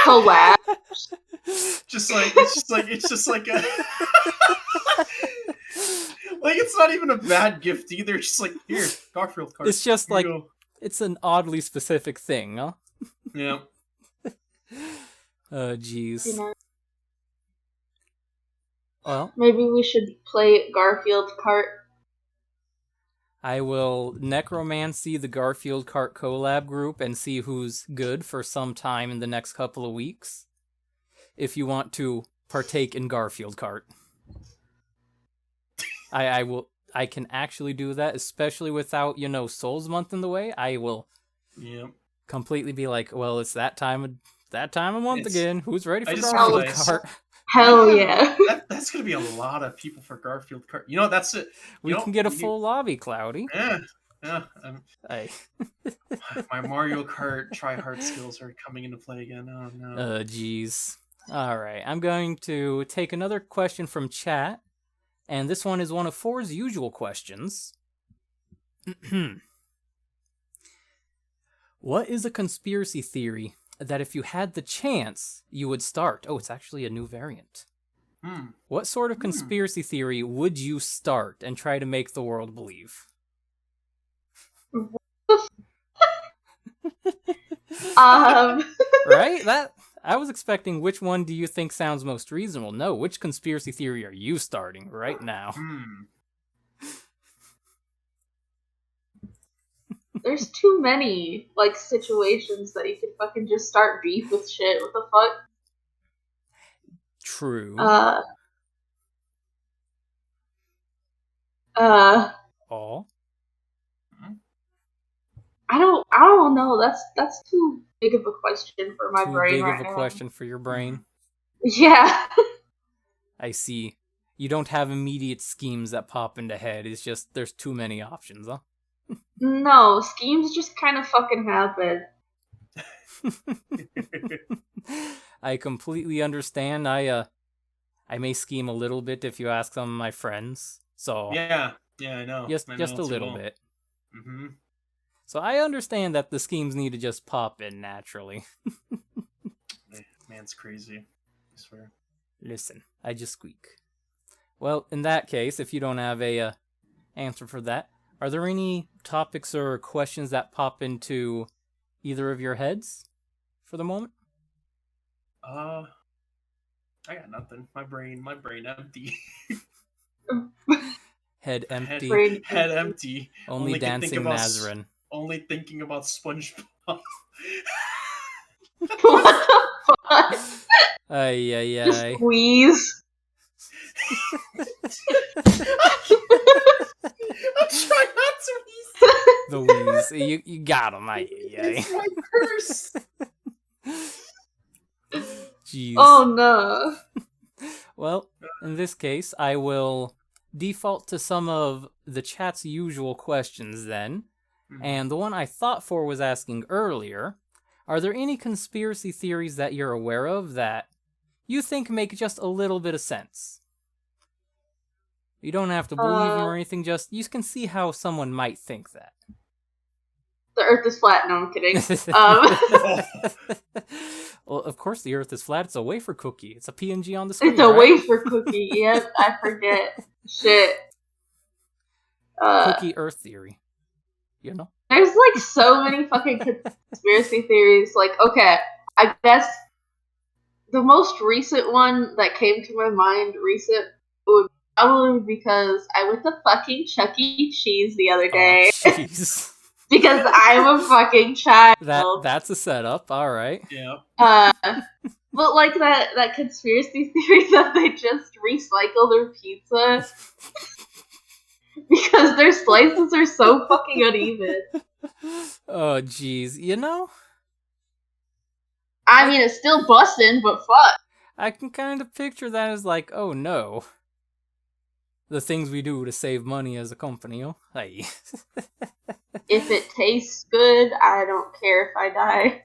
collab.
It's just like a like it's not even a bad gift either. It's just like, here, Garfield Cart.
It's just like it's an oddly specific thing, huh?
Yeah.
Oh, jeez. Well,
maybe we should play Garfield Cart.
I will necromancy the Garfield Cart collab group and see who's good for some time in the next couple of weeks. If you want to partake in Garfield Cart. I can actually do that, especially without, Souls Month in the way. I will completely be like, well, it's that time of month again. Who's ready for Garfield Cart?
Hell yeah.
That's going to be a lot of people for Garfield Cart. That's it.
We can get a full lobby, Cloudy.
Yeah. Yeah,
I
my Mario Kart try-hard skills are coming into play again. Oh no.
jeez. All right, I'm going to take another question from chat, and this one is one of Four's usual questions. What is a conspiracy theory that if you had the chance, you would start? Oh, it's actually a new variant. What sort of conspiracy theory would you start and try to make the world believe? Right? I was expecting which one do you think sounds most reasonable? No, which conspiracy theory are you starting right now?
There's too many like situations that you could fucking just start beef with shit. What the fuck?
True.
Oh. I don't know. That's too big of a question for my
Too
brain
big
right
of a
now.
question for your brain.
Yeah.
I see. You don't have immediate schemes that pop into head. It's just there's too many options, huh?
No, schemes just kind of fucking happen.
I completely understand. I may scheme a little bit if you ask some of my friends. So
yeah, I know.
Just a little bit. So I understand that the schemes need to just pop in naturally.
Man's crazy. I swear.
Listen, I just squeak. Well, in that case, if you don't have a answer for that, are there any topics or questions that pop into either of your heads for the moment?
I got nothing. My brain empty.
Head empty.
Head empty.
Only dancing Nazarene.
Only thinking about SpongeBob.
What the fuck? Just squeeze.
I'm trying not to wheeze.
The wheeze. You got him.
It's my curse.
Jeez.
Oh no.
Well, in this case, I will default to some of the chat's usual questions then. And the one I thought for was asking earlier, are there any conspiracy theories that you're aware of that you think make just a little bit of sense? You don't have to believe them or anything, just you can see how someone might think that.
The Earth is flat. No, I'm kidding.
Well, of course the Earth is flat. It's a wafer cookie. It's a PNG on the screen,
It's a
right?
wafer cookie. Yep, I forget. Shit.
Cookie Earth theory. You know?
There's like so many fucking conspiracy theories. Like, okay, I guess the most recent one that came to my mind would probably be because I went to fucking Chuck E. Cheese the other day.
Oh, jeez.
Because I'm a fucking child.
That's a setup. All right.
Yeah.
But like that conspiracy theory that they just recycle their pizza because their slices are so fucking uneven.
Oh, jeez. You know?
I mean, it's still busting, but fuck.
I can kind of picture that as like, oh no. The things we do to save money as a company, oh? Hey.
If it tastes good, I don't care if I die.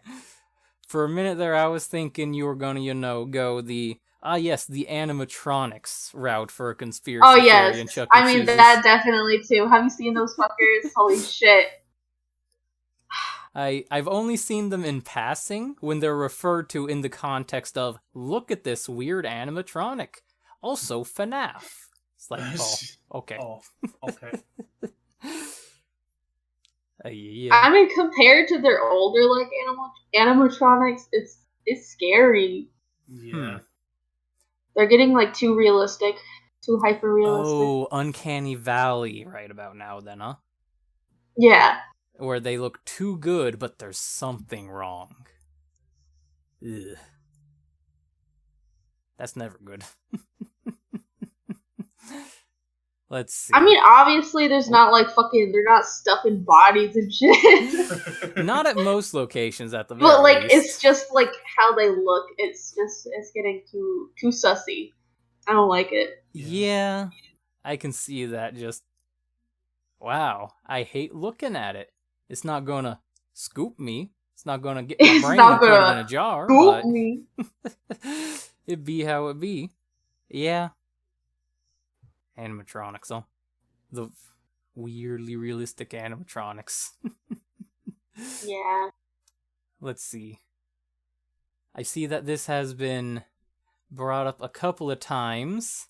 For a minute there, I was thinking you were gonna, go the animatronics route for a conspiracy theory in Chuck E.
I mean,
Cheese's.
that definitely too. Have you seen those fuckers? Holy shit.
I've only seen them in passing when they're referred to in the context of, look at this weird animatronic. Also FNAF. It's like, oh, okay.
Oh, okay.
Yeah.
I mean, compared to their older like animatronics, it's scary.
Yeah.
They're getting like too realistic, too hyper realistic.
Oh, Uncanny Valley right about now then, huh?
Yeah.
Where they look too good, but there's something wrong. Ugh. That's never good. Let's see.
I mean, obviously, there's not like fucking. They're not stuffing bodies and shit.
Not at most locations, at the very
But like,
least.
it's just like how they look. It's getting too sussy. I don't like it.
Yeah, I can see that. Just Wow, I hate looking at it. It's not gonna scoop me. It's not gonna get my
It's
brain
not
and put it in
gonna
a jar,
scoop
but
me.
it be how it be. Yeah. Animatronics, huh? The weirdly realistic animatronics.
Yeah.
Let's see. I see that this has been brought up a couple of times.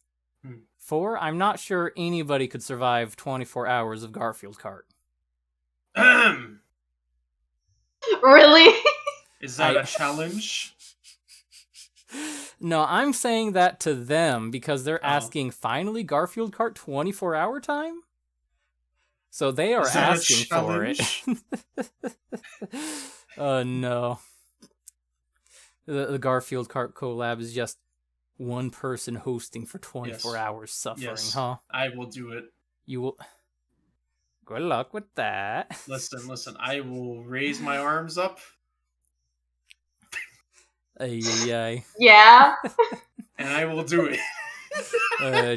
4, I'm not sure anybody could survive 24 hours of Garfield Cart.
Really?
Is that a challenge?
No, I'm saying that to them because they're asking, finally Garfield Cart 24-hour time? So they are
Is that
asking for it. Oh no. The Garfield Cart collab is just one person hosting for 24 hours suffering, huh?
I will do it.
You will... Good luck with that.
Listen. I will raise my arms up.
Ay.
Yeah.
And I will do it.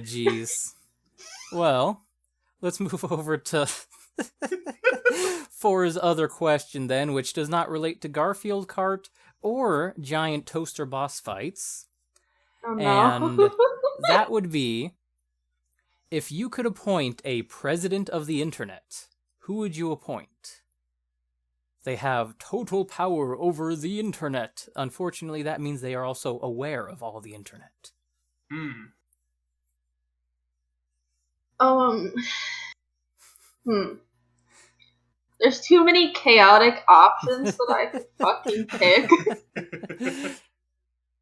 Jeez. Well, let's move over to 4's other question then, which does not relate to Garfield Cart or giant toaster boss fights.
Oh no.
And that would be, if you could appoint a president of the internet, who would you appoint? They have total power over the internet. Unfortunately, that means they are also aware of all the internet.
There's too many chaotic options that I could fucking pick.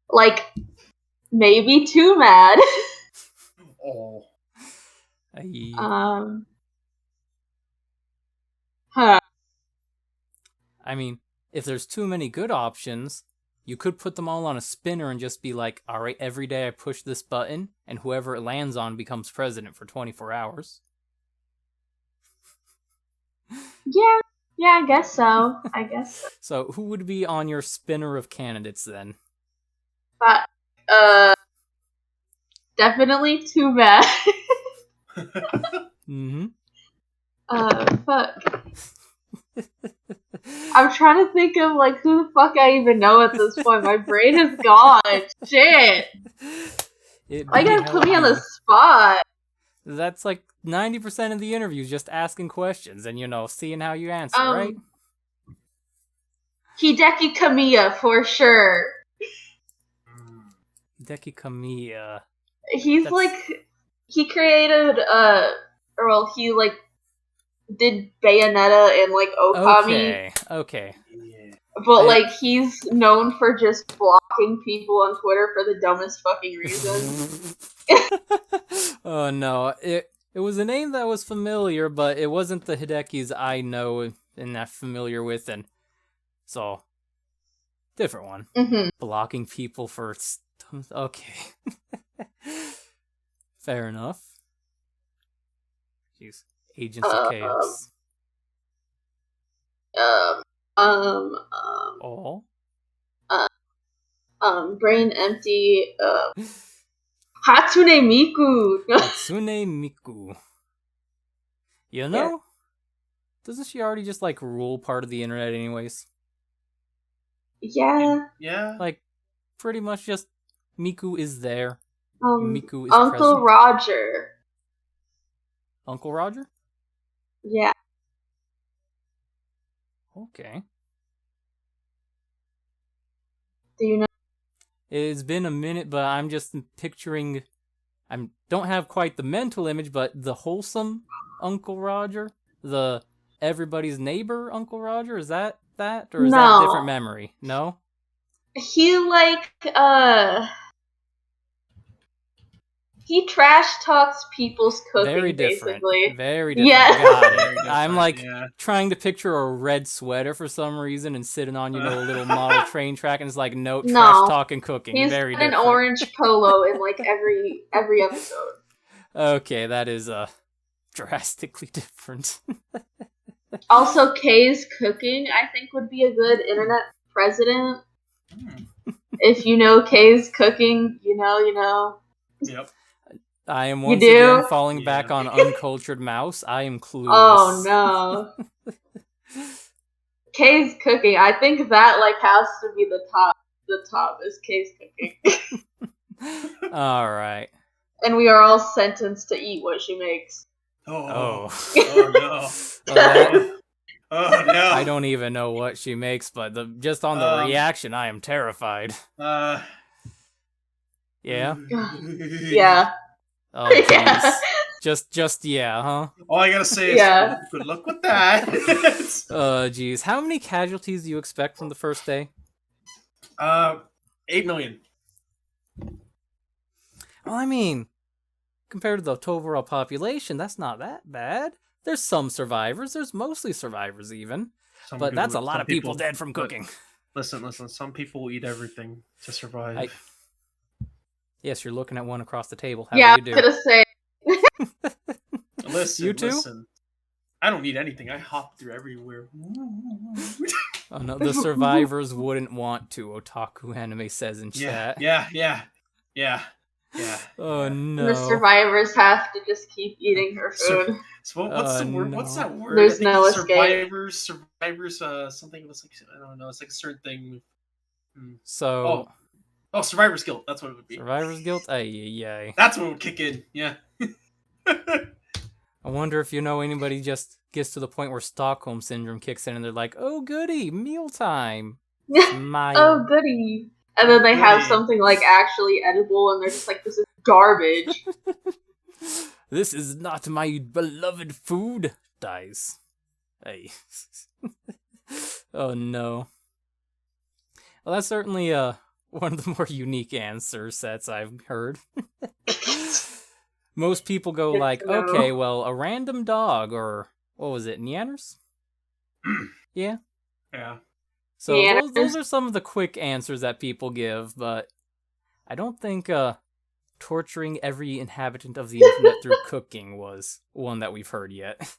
Like, maybe too mad.
Oh.
Huh.
I mean, if there's too many good options, you could put them all on a spinner and just be like, alright, every day I push this button, and whoever it lands on becomes president for 24 hours.
Yeah, I guess so.
So, who would be on your spinner of candidates then?
But, definitely too bad.
Mm-hmm.
Fuck. I'm trying to think of, like, who the fuck I even know at this point. My brain is gone. Shit. Why you gotta put me on the spot?
That's like 90% of the interviews, just asking questions and, seeing how you answer, right?
Hideki Kamiya, for sure.
Hideki Kamiya.
He's he created, he, did Bayonetta and, Okami.
Okay.
Yeah.
But, he's known for just blocking people on Twitter for the dumbest fucking reasons.
Oh, no. It was a name that was familiar, but it wasn't the Hidekis I know and that familiar with, and so, different one.
Mm-hmm.
Blocking people for... Okay. Fair enough. Jeez. Agents of Chaos.
Brain empty, Hatsune Miku!
Hatsune Miku. Doesn't she already just, rule part of the internet anyways?
Yeah.
Yeah.
Pretty much just Miku is there. Miku is
Uncle
present.
Roger.
Uncle Roger?
Yeah.
Okay.
Do you know?
It's been a minute, but I'm just picturing... I don't have quite the mental image, but the wholesome Uncle Roger? The everybody's neighbor Uncle Roger? Is that? Or is that a different memory? No?
He, he trash talks people's cooking,
Very different.
basically.
Very different.
Yeah.
Got it. I'm, trying to picture a red sweater for some reason and sitting on, a little model train track, and it's like, no, trash talking cooking.
He's
Very
got
different.
an orange polo in, every episode.
Okay, that is, drastically different.
Also, Kay's Cooking, I think, would be a good internet president. If you know Kay's Cooking, you know.
Yep.
I am
You
once
do?
again falling back
Yeah.
on uncultured mouse. I am clueless.
Oh no. Kay's cooking. I think that like has to be the top. The top is Kay's cooking.
All right.
And we are all sentenced to eat what she makes.
Oh.
Oh.
Oh no.
Well, that-
Oh no.
I don't even know what she makes, but just on the reaction, I am terrified. Yeah?
Yeah.
Oh, jeez.
Yeah.
Just yeah, huh?
All I gotta say is
Yeah.
good luck with that.
Jeez. How many casualties do you expect from the first day?
8 million.
Well, I mean, compared to the overall population, that's not that bad. There's some survivors. There's mostly survivors, even. But that's a lot of people dead from cooking.
Listen. Some people will eat everything to survive.
Yes, you're looking at one across the table. How
Yeah,
do
I
you
was
do?
gonna say.
Listen,
You too?
listen. I don't need anything. I hop through everywhere.
Oh no, the survivors wouldn't want to, Otaku Anime says in chat.
Yeah.
Oh no.
The survivors have to just keep eating her food.
So what's the word?
no.
What's that word?
There's
I think
no escape.
survivors. Something was like I don't know. It's like a certain thing.
So.
Oh, survivor's guilt. That's what it would be.
Survivor's guilt? Ay.
That's what would kick in. Yeah.
I wonder if anybody just gets to the point where Stockholm syndrome kicks in and they're like, oh goody, mealtime. Smile.
Oh goody. And then they have
Goody.
something like actually edible and they're just like, this is garbage.
This is not my beloved food. Dies. Hey. Oh no. Well, that's certainly one of the more unique answer sets I've heard. Most people go
Good
like,
to know.
okay, well, a random dog, or what was it, Neanders? Yeah.
Yeah.
So
Neanders.
those are some of the quick answers that people give, but I don't think torturing every inhabitant of the internet through cooking was one that we've heard yet.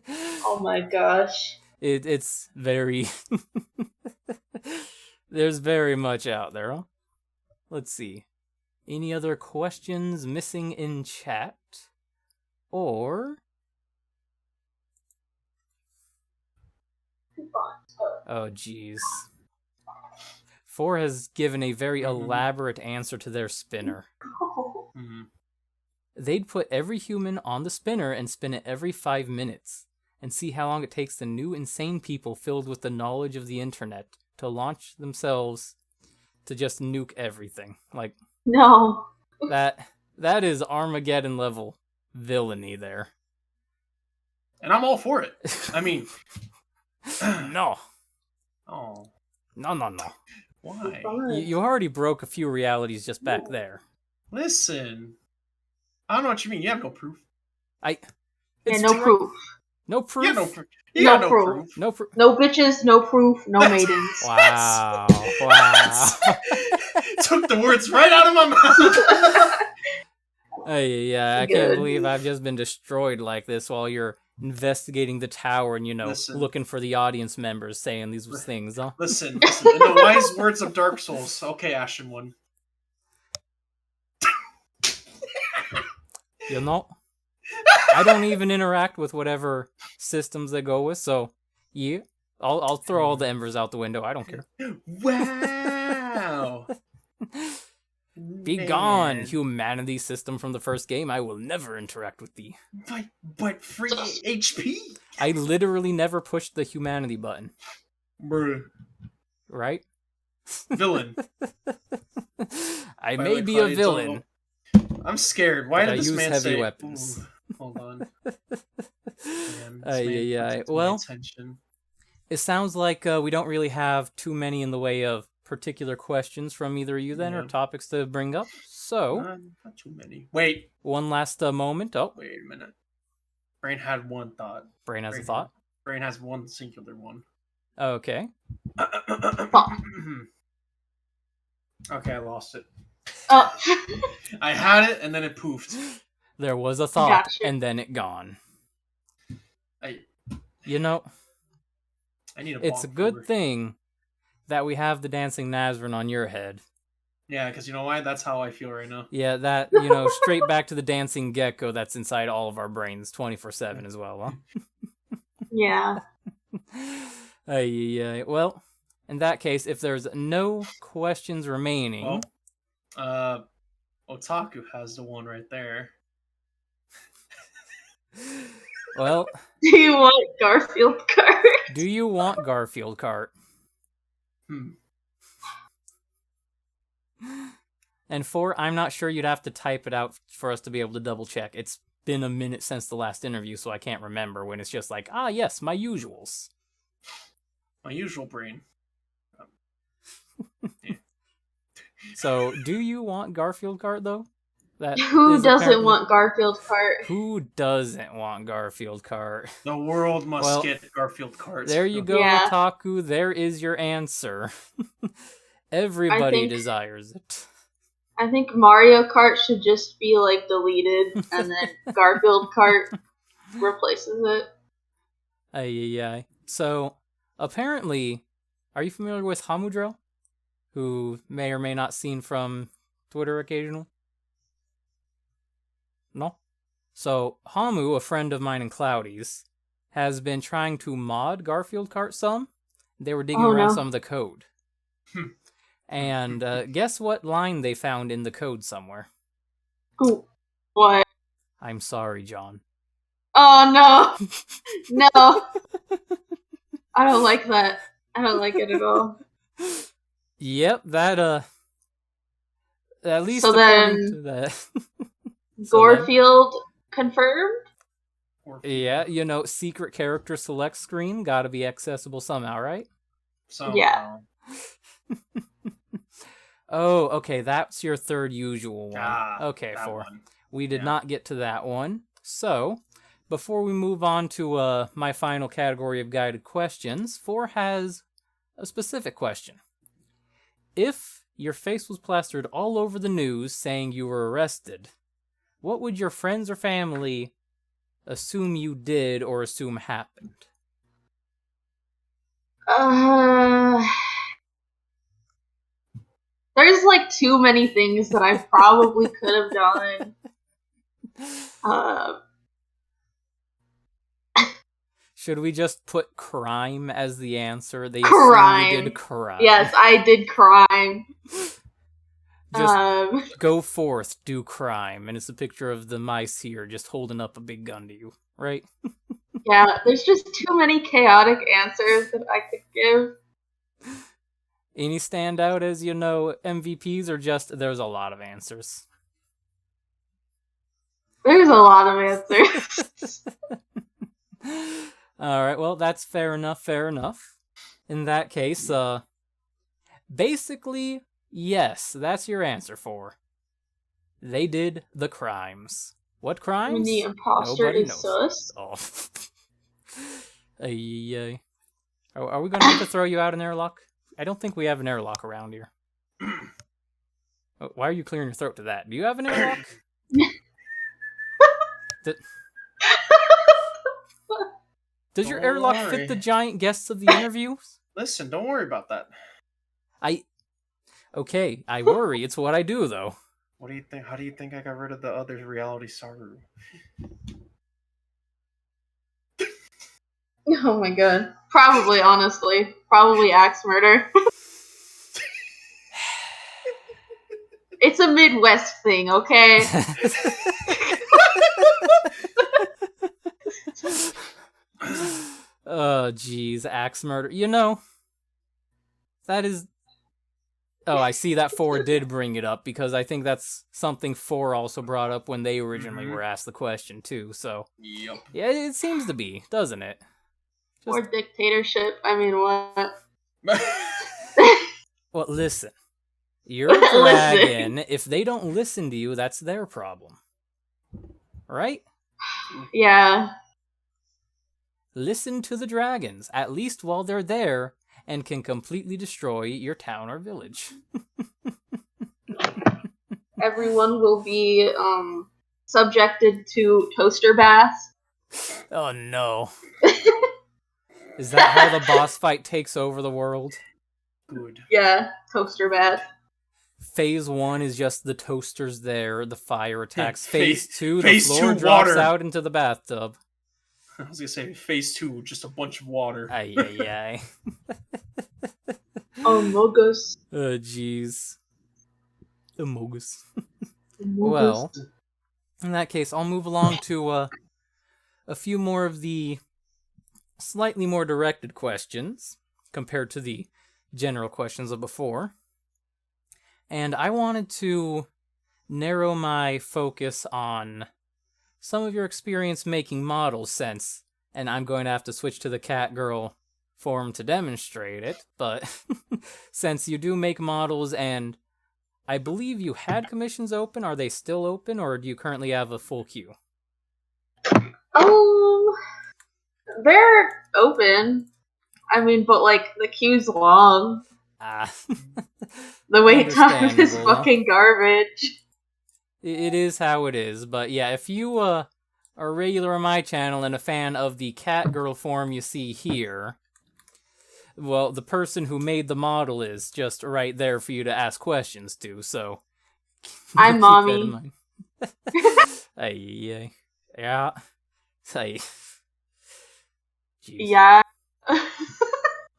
Oh my gosh.
It's very... There's very much out there. Huh? Let's see. Any other questions missing in chat? Or... Oh, jeez. 4 has given a very elaborate answer to their spinner.
Mhm.
They'd put every human on the spinner and spin it every 5 minutes, and see how long it takes the new insane people filled with the knowledge of the internet to launch themselves to just nuke everything. Like,
No.
that is Armageddon level villainy there.
And I'm all for it. I mean,
No.
oh,
No.
why?
You already broke a few realities just back there.
Listen, I don't know what you mean. You have no proof.
Yeah,
It's
no
direct-
proof.
No proof?
You got no proof. You
No
got no
proof.
proof.
No proof.
No bitches, no proof, no maidens.
Wow.
Took the words right out of my mouth.
Yeah, I
Good.
can't believe I've just been destroyed like this while you're investigating the tower and,
Listen.
looking for the audience members saying these things, huh?
Listen, in the wise words of Dark Souls. Okay, Ashen One.
I don't even interact with whatever systems they go with, so yeah, I'll throw all the embers out the window. I don't care.
Wow.
Be gone, humanity system from the first game. I will never interact with thee.
But free HP?
I literally never pushed the humanity button,
Bruh.
right?
Villain.
I
By
may
the
be a
Cloudy
villain.
Tunnel. I'm scared. Why
But I
did this
use
man
heavy
say...
weapons.
Ooh, hold on.
Yeah. Well, it sounds like we don't really have too many in the way of particular questions from either you then or
Yeah.
topics to bring up. So,
not too many. Wait.
one last moment. Oh,
Wait a minute. Brain had one thought.
brain has a thought.
Brain has one singular one.
Okay.
Okay, I lost it.
Oh.
I had it and then it poofed.
There was a thought,
Gotcha.
and then it gone.
I
You know,
need a
it's a
bonk
good
for-
thing that we have the dancing Nazarene on your head.
Yeah, because you know why? That's how I feel right now.
Yeah, that, straight back to the dancing gecko that's inside all of our brains 24/7 as well,
Yeah.
huh? Well, in that case, if there's no questions remaining...
Well, Otaku has the one right there.
Well...
Do you want Garfield Cart?
Do you want Garfield Cart? And 4, I'm not sure, you'd have to type it out for us to be able to double check. It's been a minute since the last interview, so I can't remember when it's just like, yes, my usuals.
My usual brain. Yeah.
So, do you want Garfield Cart, though?
Who doesn't want Garfield Cart?
Who doesn't want Garfield Cart?
The world must get Garfield Cart.
There you go,
Yeah.
Otaku. There is your answer. Everybody desires it.
I think Mario Kart should just be, like, deleted, and then Garfield Cart replaces it.
Aye. So, apparently, are you familiar with Hamudrel? Who may or may not seen from Twitter occasionally? No? So, Hamu, a friend of mine in Cloudy's, has been trying to mod Garfield Cart some. They were digging around some of the code. And guess what line they found in the code somewhere?
Ooh, what?
I'm sorry, John.
Oh, no. No. I don't like that. I don't like it at all.
Yep, that, at least
so
according to that.
Garfield confirmed?
Yeah, secret character select screen, gotta be accessible somehow, right?
Yeah.
Oh, okay, that's your third usual one. Okay, 4.
One.
We did not get to that one. So, before we move on to my final category of guided questions, 4 has a specific question. If your face was plastered all over the news saying you were arrested, what would your friends or family assume you did or assume happened?
There's like too many things that I probably could have done.
Should we just put crime as the answer? They
crime.
assume you did crime.
Yes, I did crime.
Just go forth, do crime. And it's a picture of the mice here just holding up a big gun to you, right?
Yeah, there's just too many chaotic answers that I could give.
Any stand out as, MVPs, or just there's a lot of answers?
There's a lot of answers.
Alright, well, that's fair enough. In that case, basically, yes, that's your answer 4. They did the crimes. What crimes?
When the imposter
Nobody
is
knows.
sus.
Oh. Ay. Are we going to have to throw you out an airlock? I don't think we have an airlock around here. Why are you clearing your throat to that? Do you have an airlock? Does your airlock fit the giant guests of the interviews?
Listen, don't worry about that.
Okay, I worry. It's what I do, though.
What do you think? How do you think I got rid of the other reality Saru?
Oh my god. Probably, honestly. Probably axe murder. It's a Midwest thing, okay?
Oh, jeez, axe murder. That is... Oh, I see that 4 did bring it up, because I think that's something 4 also brought up when they originally were asked the question, too, so...
Yep.
Yeah, it seems to be, doesn't it?
Or dictatorship, I mean, what?
Well, listen. You're a dragon. If they don't listen to you, that's their problem. Right?
Yeah.
Listen to the dragons, at least while they're there, and can completely destroy your town or village.
Everyone will be subjected to toaster baths.
Oh no. Is that how the boss fight takes over the world?
Good.
Yeah, toaster bath.
Phase 1 is just the toaster's there, the fire attacks.
Phase-
Phase 2, the
phase
floor
2,
drops
water.
out into the bathtub.
I was gonna say phase 2, just a bunch of water.
Ay, ay, ay.
Amogus.
Jeez. Amogus. Well, in that case, I'll move along to a few more of the slightly more directed questions compared to the general questions of before. And I wanted to narrow my focus on some of your experience making models since, and I'm going to have to switch to the catgirl form to demonstrate it, but since you do make models and I believe you had commissions open, are they still open or do you currently have a full queue?
They're open. I mean, but like the queue's long. The wait time is fucking garbage.
It is how it is, but yeah, if you are a regular on my channel and a fan of the catgirl form you see here, well, the person who made the model is just right there for you to ask questions to, so
I'm
keep
mommy.
that in mind. Ay. Yeah. Ay. Jeez.
Yeah.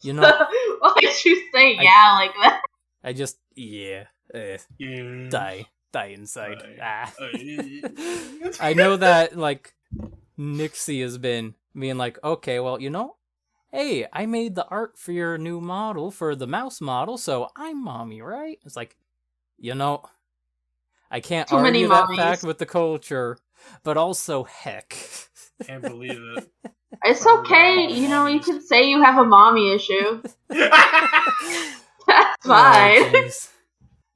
You know,
why did you say yeah like that?
I just, yeah. Die inside. I know that, like, Nixie has been being like, okay, well, you know, hey, I made the art for your new model, for the mouse model, so I'm mommy, right? It's like, you know, I can't argue that fact with the culture, but also, heck.
Can't believe it.
It's okay, you know, you can say you have a mommy issue. That's fine.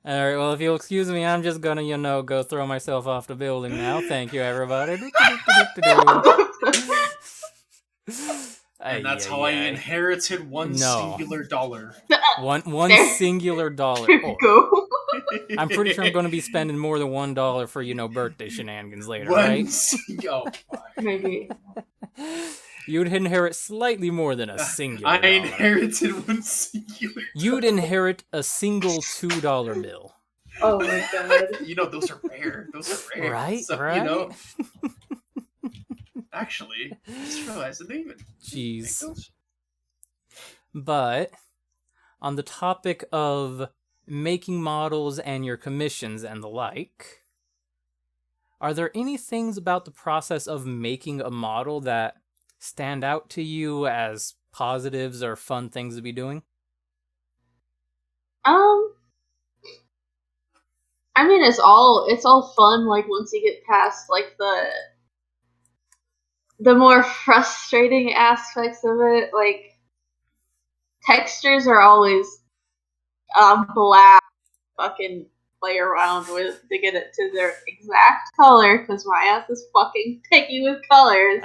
Alright, well, if you'll excuse me, I'm just gonna, you know, go throw myself off the building now. Thank you, everybody.
And that's how I inherited one singular dollar.
One singular dollar.
Go.
I'm pretty sure I'm going to be spending more than $1 for, you know, birthday shenanigans later,
right?
Maybe.
You'd inherit slightly more than a singular
I
dollar.
inherited one singular
You'd inherit a single $2 bill.
Oh my god.
You know, those are rare.
Right?
So,
right?
You know, actually, I just realized they even
Jeez.
make those.
But on the topic of making models and your commissions and the like, are there any things about the process of making a model that stand out to you as positives or fun things to be doing?
I mean, it's all fun, like, once you get past, like, the more frustrating aspects of it. Like, textures are always a blast fucking play around with to get it to their exact color, because my ass is fucking picky with colors.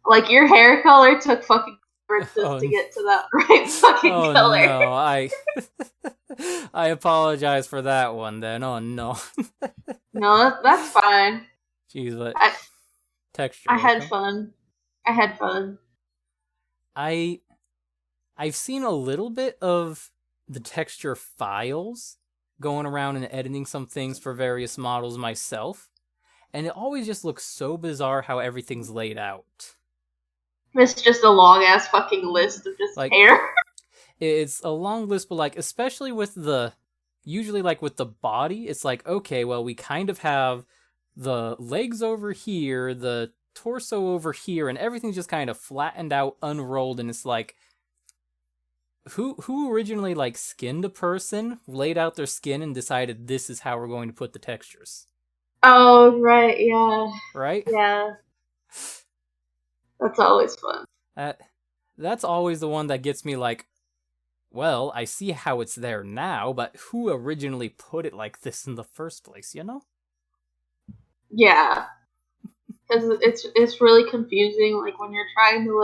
Like, your hair color took fucking to get to that right fucking color.
No, I apologize for that one then. Oh no.
No, that's fine.
Jeez, but texture.
I had fun.
I've seen a little bit of the texture files going around and editing some things for various models myself, and it always just looks so bizarre how everything's laid out.
It's just a long ass fucking list of just
like,
hair.
It's a long list, but like, especially with usually like with the body, it's like, okay, well, we kind of have the legs over here, the torso over here, and everything's just kind of flattened out, unrolled, and it's like, who originally like skinned a person, laid out their skin, and decided this is how we're going to put the textures?
Oh, right, yeah.
Right?
Yeah. That's always fun.
That's always the one that gets me like, well, I see how it's there now, but who originally put it like this in the first place, you know?
Yeah. Because it's really confusing, like, when you're trying to,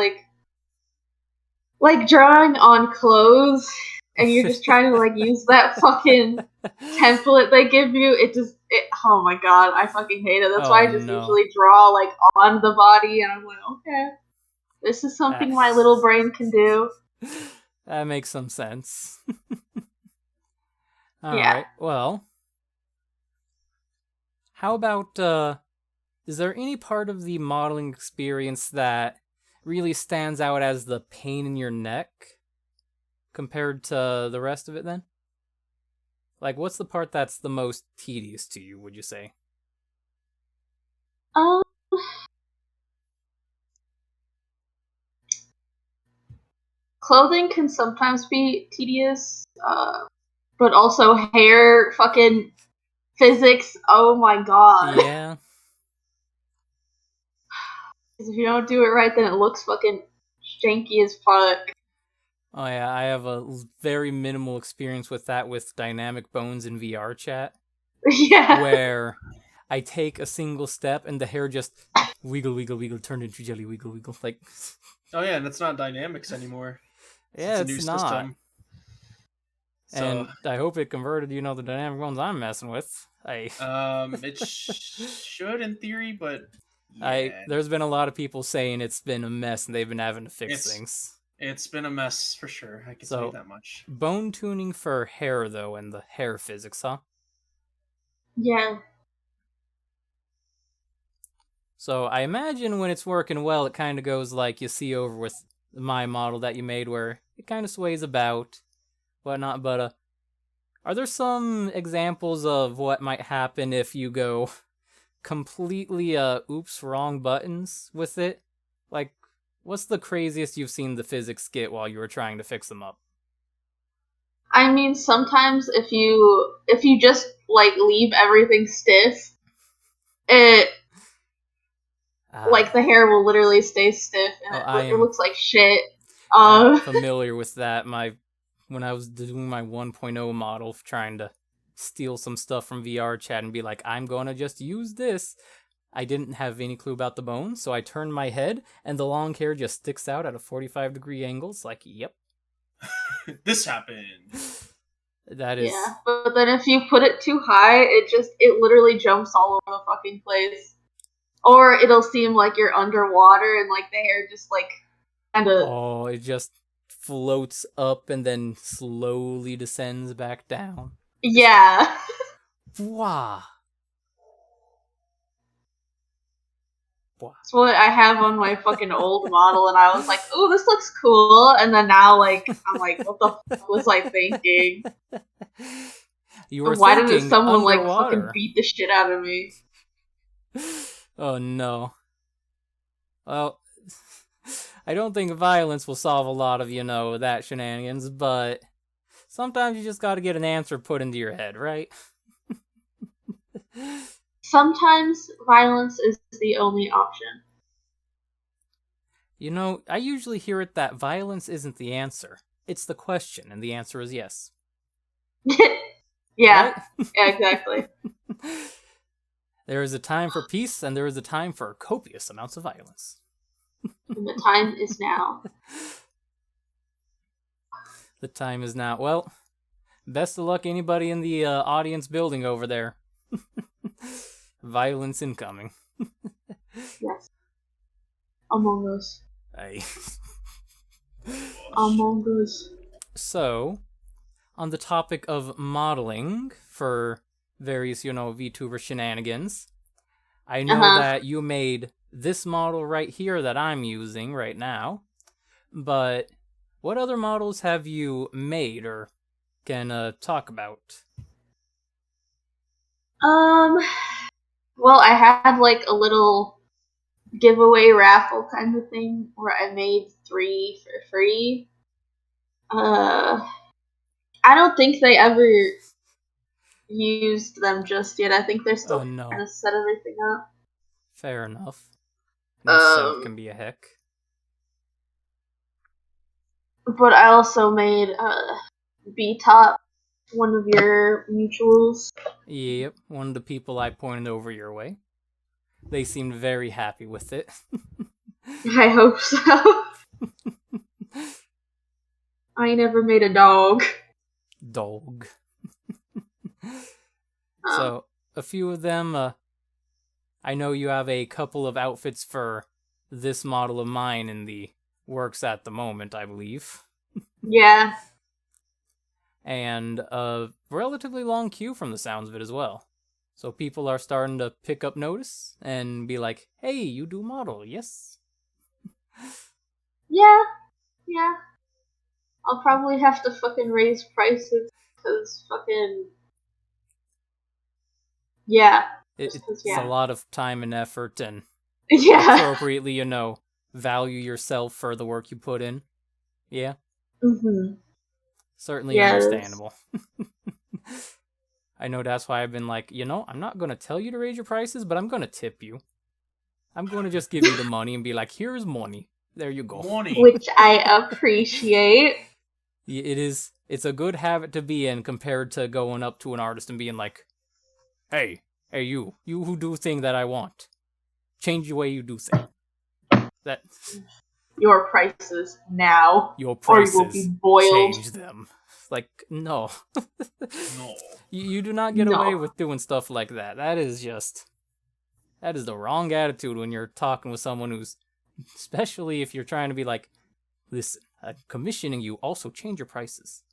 like drawing on clothes, and you're just trying to, like, use that fucking template they give you, oh my god, I fucking hate it. That's why I just usually draw, like, on the body, and I'm like, okay, this is something my little brain can do.
That makes some sense.
Yeah.
Alright, well. How about, is there any part of the modeling experience that really stands out as the pain in your neck compared to the rest of it then? Like, what's the part that's the most tedious to you, would you say?
Um, clothing can sometimes be tedious, but also hair, fucking physics. Oh my god!
Yeah.
Because if you don't do it right, then it looks fucking janky as fuck.
Oh yeah, I have a very minimal experience with that with dynamic bones in VR chat,
Yeah.
where I take a single step and the hair just wiggle, wiggle, wiggle, turned into jelly, wiggle, wiggle. Like,
Oh yeah, and it's not dynamics anymore.
yeah,
It's a
it's
new
not.
system. So,
And I hope it converted, the dynamic bones I'm messing with.
it should in theory, but yeah,
There's been a lot of people saying it's been a mess and they've been having to fix things.
it's been a mess for sure. I can tell you that much.
Bone tuning for hair though, and the hair physics, huh?
Yeah.
So I imagine when it's working well, it kind of goes like you see over with my model that you made, where it kind of sways about, whatnot. But are there some examples of what might happen if you go completely oops, wrong buttons with it? Like, what's the craziest you've seen the physics get while you were trying to fix them up?
I mean, sometimes if you just like leave everything stiff, it like the hair will literally stay stiff and it looks like shit.
I'm familiar with that. When I was doing my 1.0 model, trying to steal some stuff from VR chat and be like, I'm gonna just use this. I didn't have any clue about the bones, so I turned my head, and the long hair just sticks out at a 45-degree angle. It's like, yep.
This happened.
That is...
Yeah, but then if you put it too high, it literally jumps all over the fucking place. Or it'll seem like you're underwater and like the hair just like kind of...
Oh, it just floats up and then slowly descends back down.
Yeah.
Wow.
That's what I have on my fucking old model, and I was like, "Ooh, this looks cool," and then now, like, I'm like, "What the fuck was I thinking?
You were
Why
thinking
didn't someone
underwater.
like fucking beat the shit out of me?"
Oh no. Well, I don't think violence will solve a lot of, that shenanigans, but sometimes you just gotta get an answer put into your head, right?
Sometimes violence is the only option.
I usually hear it that violence isn't the answer. It's the question, and the answer is yes.
Yeah.
Right?
Yeah, exactly.
There is a time for peace, and there is a time for copious amounts of violence.
And the time is now.
The time is now. Well, best of luck anybody in the audience building over there. Violence incoming.
Yes. Among Us.
Aye.
Among Us.
So, on the topic of modeling for various, VTuber shenanigans, I know that you made this model right here that I'm using right now, but what other models have you made or can talk about?
Well, I had like a little giveaway raffle kind of thing where I made 3 for free. I don't think they ever used them just yet. I think they're still trying to set everything up.
Fair enough. New setup can be a heck.
But I also made B-Top, one of your mutuals.
Yep, one of the people I pointed over your way. They seemed very happy with it.
I hope so. I never made a dog.
Dog. So, a few of them, I know you have a couple of outfits for this model of mine in the works at the moment, I believe.
Yeah.
And a relatively long queue from the sounds of it as well. So people are starting to pick up notice and be like, hey, you do model, yes?
Yeah. Yeah. I'll probably have to fucking raise prices because fucking. Yeah. Just because,
It's a
yeah.
lot of time and effort, and
Yeah.
appropriately, value yourself for the work you put in. Yeah?
Mm-hmm.
Certainly
Yeah,
understandable. I know that's why I've been like, I'm not going to tell you to raise your prices, but I'm going to tip you. I'm going to just give you the money and be like, here's money. There you go.
Money.
Which I appreciate.
It's a good habit to be in compared to going up to an artist and being like, hey, you who do thing that I want. Change the way you do thing. That
Your prices now.
your
Or you will
prices,
be boiled.
change them. Like, no.
No.
You do not get
No.
away with doing stuff like that. That is the wrong attitude when you're talking with someone who's, especially if you're trying to be like, listen, I'm commissioning you, also change your prices.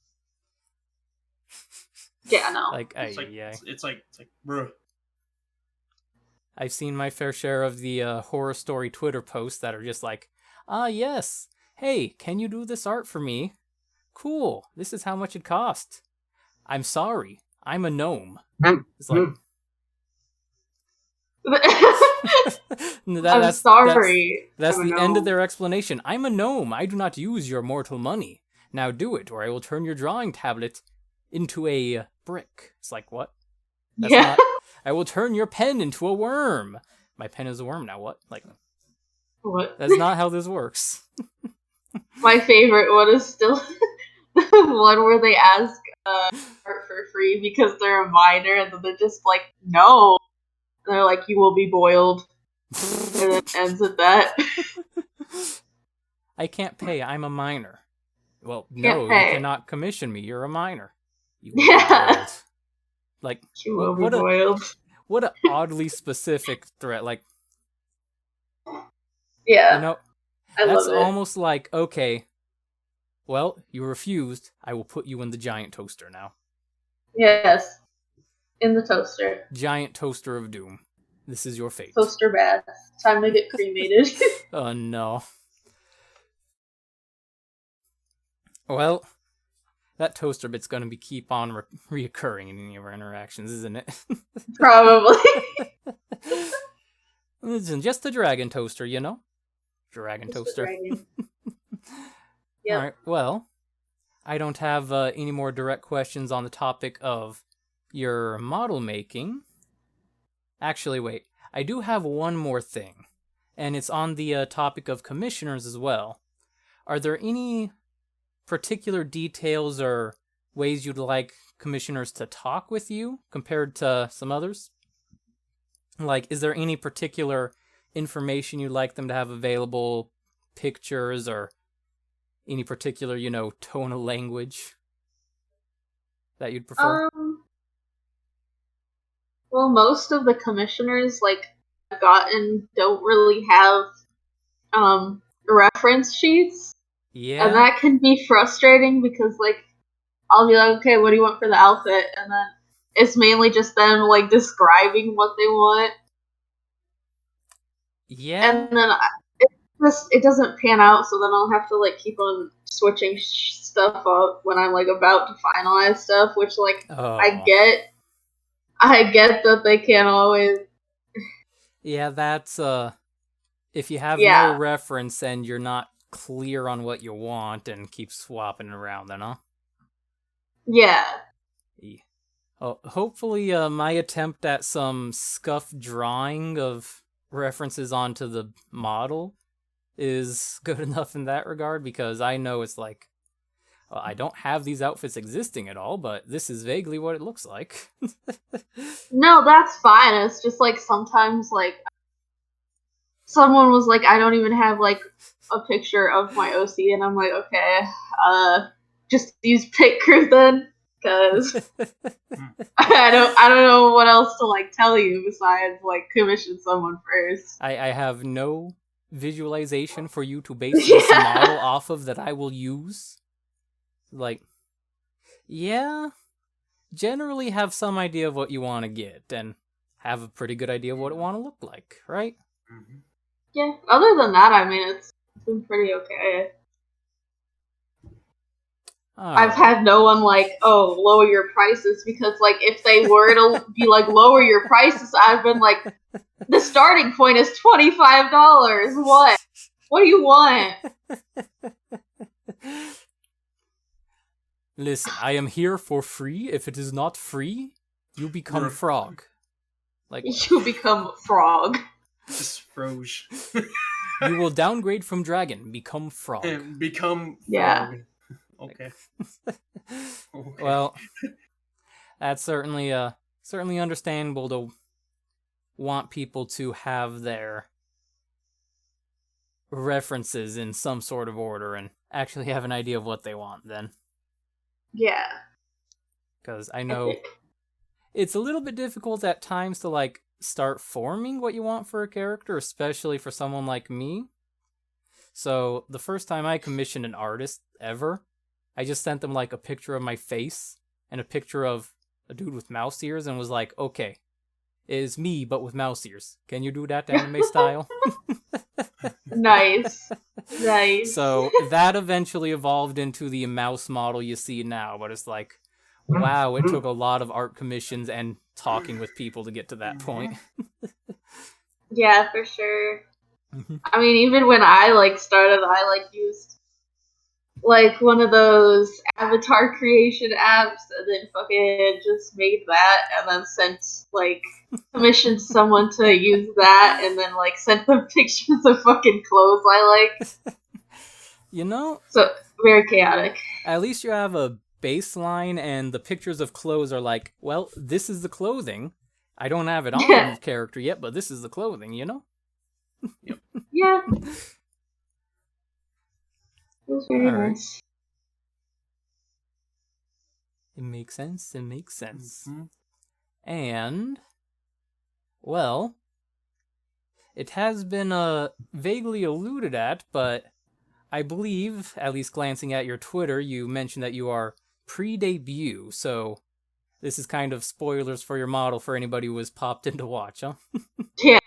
Yeah, no.
Like,
It's like, bruh.
I've seen my fair share of the horror story Twitter posts that are just like, yes, hey, can you do this art for me? Cool, this is how much it cost. I'm sorry, I'm a gnome. It's like,
I'm sorry.
That's
I'm
the
a
end of
gnome.
their explanation. I'm a gnome. I do not use your mortal money. Now do it, or I will turn your drawing tablet into a brick. It's like, what? That's
Yeah.
not. I will turn your pen into a worm. My pen is a worm now. What? Like,
What?
that's not how this works.
My favorite one is still the one where they ask art for free because they're a minor, and then they're just like, no. And they're like, you will be boiled. And it ends at that.
I can't pay. I'm a minor. Well,
Can't
no,
pay.
you cannot commission me. You're a minor. You will be
Yeah.
boiled. Like,
You will be
what a
boiled.
what a oddly specific threat. Like,
Yeah. I
that's
love it.
almost like, okay, well, you refused. I will put you in the giant toaster now.
Yes. In the toaster.
Giant toaster of doom. This is your fate.
Toaster bath. Time to get cremated.
Oh, no. Well, that toaster bit's gonna be keep on reoccurring in any of our interactions, isn't it?
Probably.
Listen, just a dragon toaster, Dragon
Just a
toaster.
dragon. Yep.
Alright, well, I don't have any more direct questions on the topic of your model making. Actually, wait. I do have one more thing, and it's on the topic of commissioners as well. Are there any particular details or ways you'd like commissioners to talk with you compared to some others? Like, is there any particular information you'd like them to have available, pictures, or any particular, tone of language that you'd prefer?
Well, most of the commissioners, I've gotten don't really have, reference sheets.
Yeah.
And that can be frustrating because, I'll be like, okay, what do you want for the outfit? And then it's mainly just them, describing what they want.
Yeah.
And then it doesn't pan out, so then I'll have to, keep on switching stuff up when I'm, about to finalize stuff, which,
Oh.
I get that they can't always.
Yeah, that's, if you have
Yeah.
no reference and you're not clear on what you want and keep swapping around, then, huh?
Yeah.
Oh, hopefully, my attempt at some scuff drawing of references onto the model is good enough in that regard, because I know it's like, well, I don't have these outfits existing at all, but this is vaguely what it looks like.
No, that's fine. It's just, sometimes, someone was like, I don't even have, a picture of my OC, and I'm like, okay, just use Pit Crew then, because I don't know what else to, tell you besides, commission someone first.
I have no visualization for you to base this model off of that I will use. like, yeah, generally have some idea of what you want to get and have a pretty good idea of what it want to look like, right?
Mm-hmm.
Yeah, other than that, I mean, it's been pretty okay. I've
Alright.
had no one like, oh, lower your prices, because like if they were to be like lower your prices, I've been like, the starting point is $25. What? What do you want?
Listen, I am here for free. If it is not free, you become
Right.
frog. Like,
You become frog.
Just froge.
you will downgrade from dragon, become frog.
And become
Yeah.
frog. Okay. Okay.
Well, that's certainly understandable to want people to have their references in some sort of order and actually have an idea of what they want then.
Yeah.
Because I know it's a little bit difficult at times to like start forming what you want for a character, especially for someone like me. So the first time I commissioned an artist ever, I just sent them like a picture of my face and a picture of a dude with mouse ears and was like, okay, it is me but with mouse ears. Can you do that anime style?
Nice. Nice.
So that eventually evolved into the mouse model you see now, but it's like, wow, it took a lot of art commissions and talking with people to get to that point.
Yeah, for sure.
Mm-hmm.
I mean, even when I like started, I like used like one of those avatar creation apps, and then fucking just made that, and then sent like commissioned someone to use that, and then like sent them pictures of fucking clothes I like.
You know,
So very chaotic.
at least you have a baseline, and the pictures of clothes are like, well, this is the clothing. I don't have it on the character yet, but this is the clothing, you know?
Yep.
Yeah. It was very
All right.
nice.
It makes sense. It makes sense.
Mm-hmm.
And, well, it has been vaguely alluded at, but I believe, at least glancing at your Twitter, you mentioned that you are pre-debut, so this is kind of spoilers for your model for anybody who has popped in to watch, huh?
Yeah.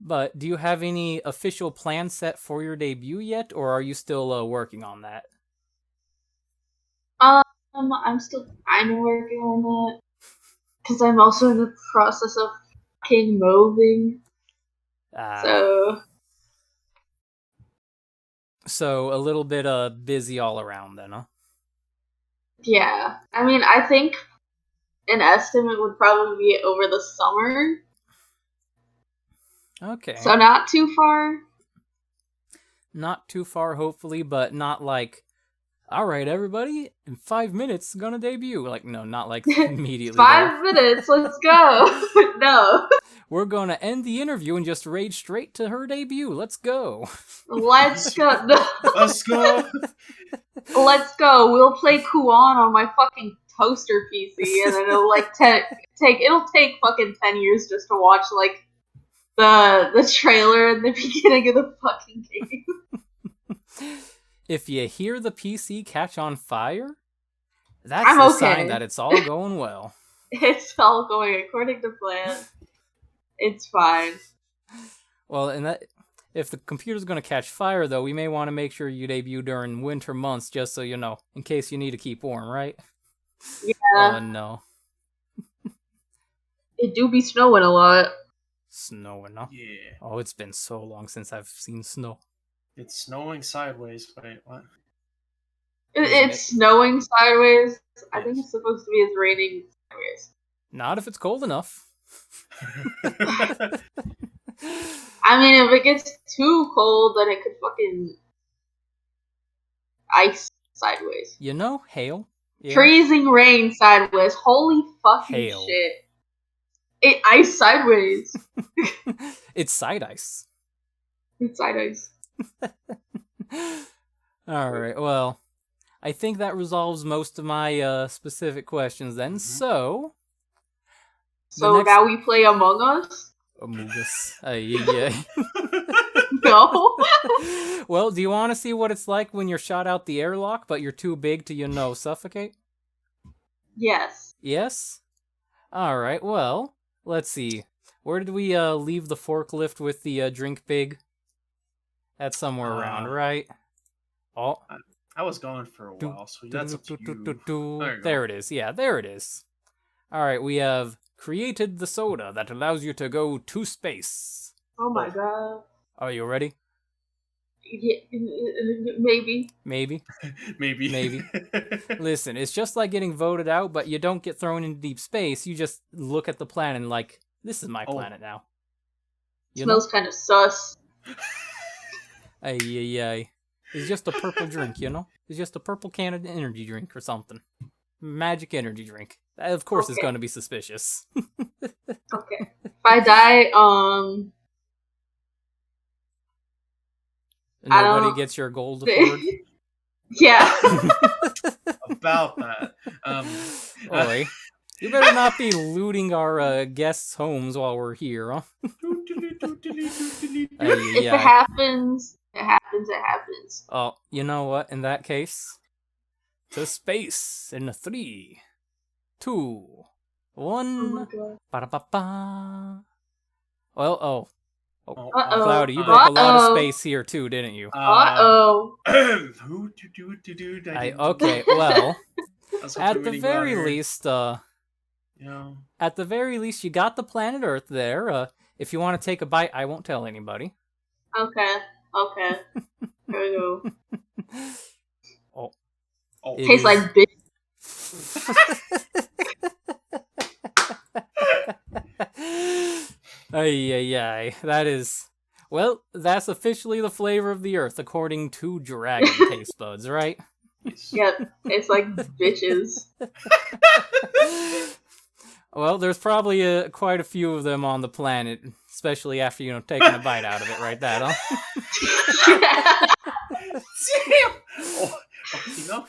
But do you have any official plans set for your debut yet, or are you still working on that?
I'm still kind of working on that, because I'm also in the process of fucking moving.
So a little bit busy all around then, huh?
Yeah. I mean, I think an estimate would probably be over the summer.
Okay.
So not too far.
Not too far, hopefully, but not like, all right, everybody, in 5 minutes, gonna debut. Like, no, not like immediately.
5 minutes, let's go. No.
We're gonna end the interview and just raid straight to her debut. Let's go.
Let's go. No.
Let's go.
Let's go. We'll play Kuon on my fucking toaster PC, and then it'll like take fucking 10 years just to watch like the trailer in the beginning of the fucking game.
If you hear the PC catch on fire, that's
I'm
the
okay.
sign that it's all going well.
It's all going according to plan. It's fine.
Well, and that if the computer's going to catch fire, though, we may want to make sure you debut during winter months, just so you know, in case you need to keep warm, right?
Yeah.
Oh, no.
It do be snowing a lot.
Snowing, huh?
Yeah.
Oh, it's been so long since I've seen snow.
It's snowing sideways. Wait, what?
It's snowing sideways. I think it's supposed to be it's raining sideways.
Not if it's cold enough.
I mean, if it gets too cold, then it could fucking ice sideways.
You know, hail. Yeah.
Freezing rain sideways. Holy fucking
Hail.
shit. It ice sideways.
It's side ice.
It's side ice.
Alright, well, I think that resolves most of my specific questions then.
Mm-hmm.
So now we play Among Us?
Among Us. Yeah.
No.
Well, do you want to see what it's like when you're shot out the airlock, but you're too big to, suffocate?
Yes.
Yes? Alright, well, let's see. Where did we leave the forklift with the drink pig? That's somewhere around, right? Oh.
I was gone for a while, so that's up to you.
There it is. Yeah, there it is. Alright, we have created the soda that allows you to go to space.
Oh my god.
Are you ready?
Yeah, maybe.
Maybe.
Maybe.
Listen, it's just like getting voted out, but you don't get thrown into deep space. You just look at the planet and like, this is my planet now.
Smells kind of sus.
Ay. It's just a purple drink, It's just a purple can of energy drink or something. Magic energy drink. That, of course, is going to be suspicious.
Okay. If I die,
Nobody gets your gold award.
Yeah.
About that.
Oi. You better not be looting our guests' homes while we're here, huh?
If it happens, it happens.
Oh, you know what? In that case, to space in 3, 2, 1. Ba-da-ba-ba. Well, Cloudy, you broke a lot of space here too, didn't you?
Uh-oh.
Okay, well, at the very least, at the very least, you got the planet Earth there. If you want to take a bite, I won't tell anybody.
Okay. There we go. Tastes like bitch.
Ay. That is... Well, that's officially the flavor of the Earth, according to Dragon Taste Buds, right?
Yep, it's like bitches.
Well, there's probably quite a few of them on the planet, especially after, taking a bite out of it right that, huh?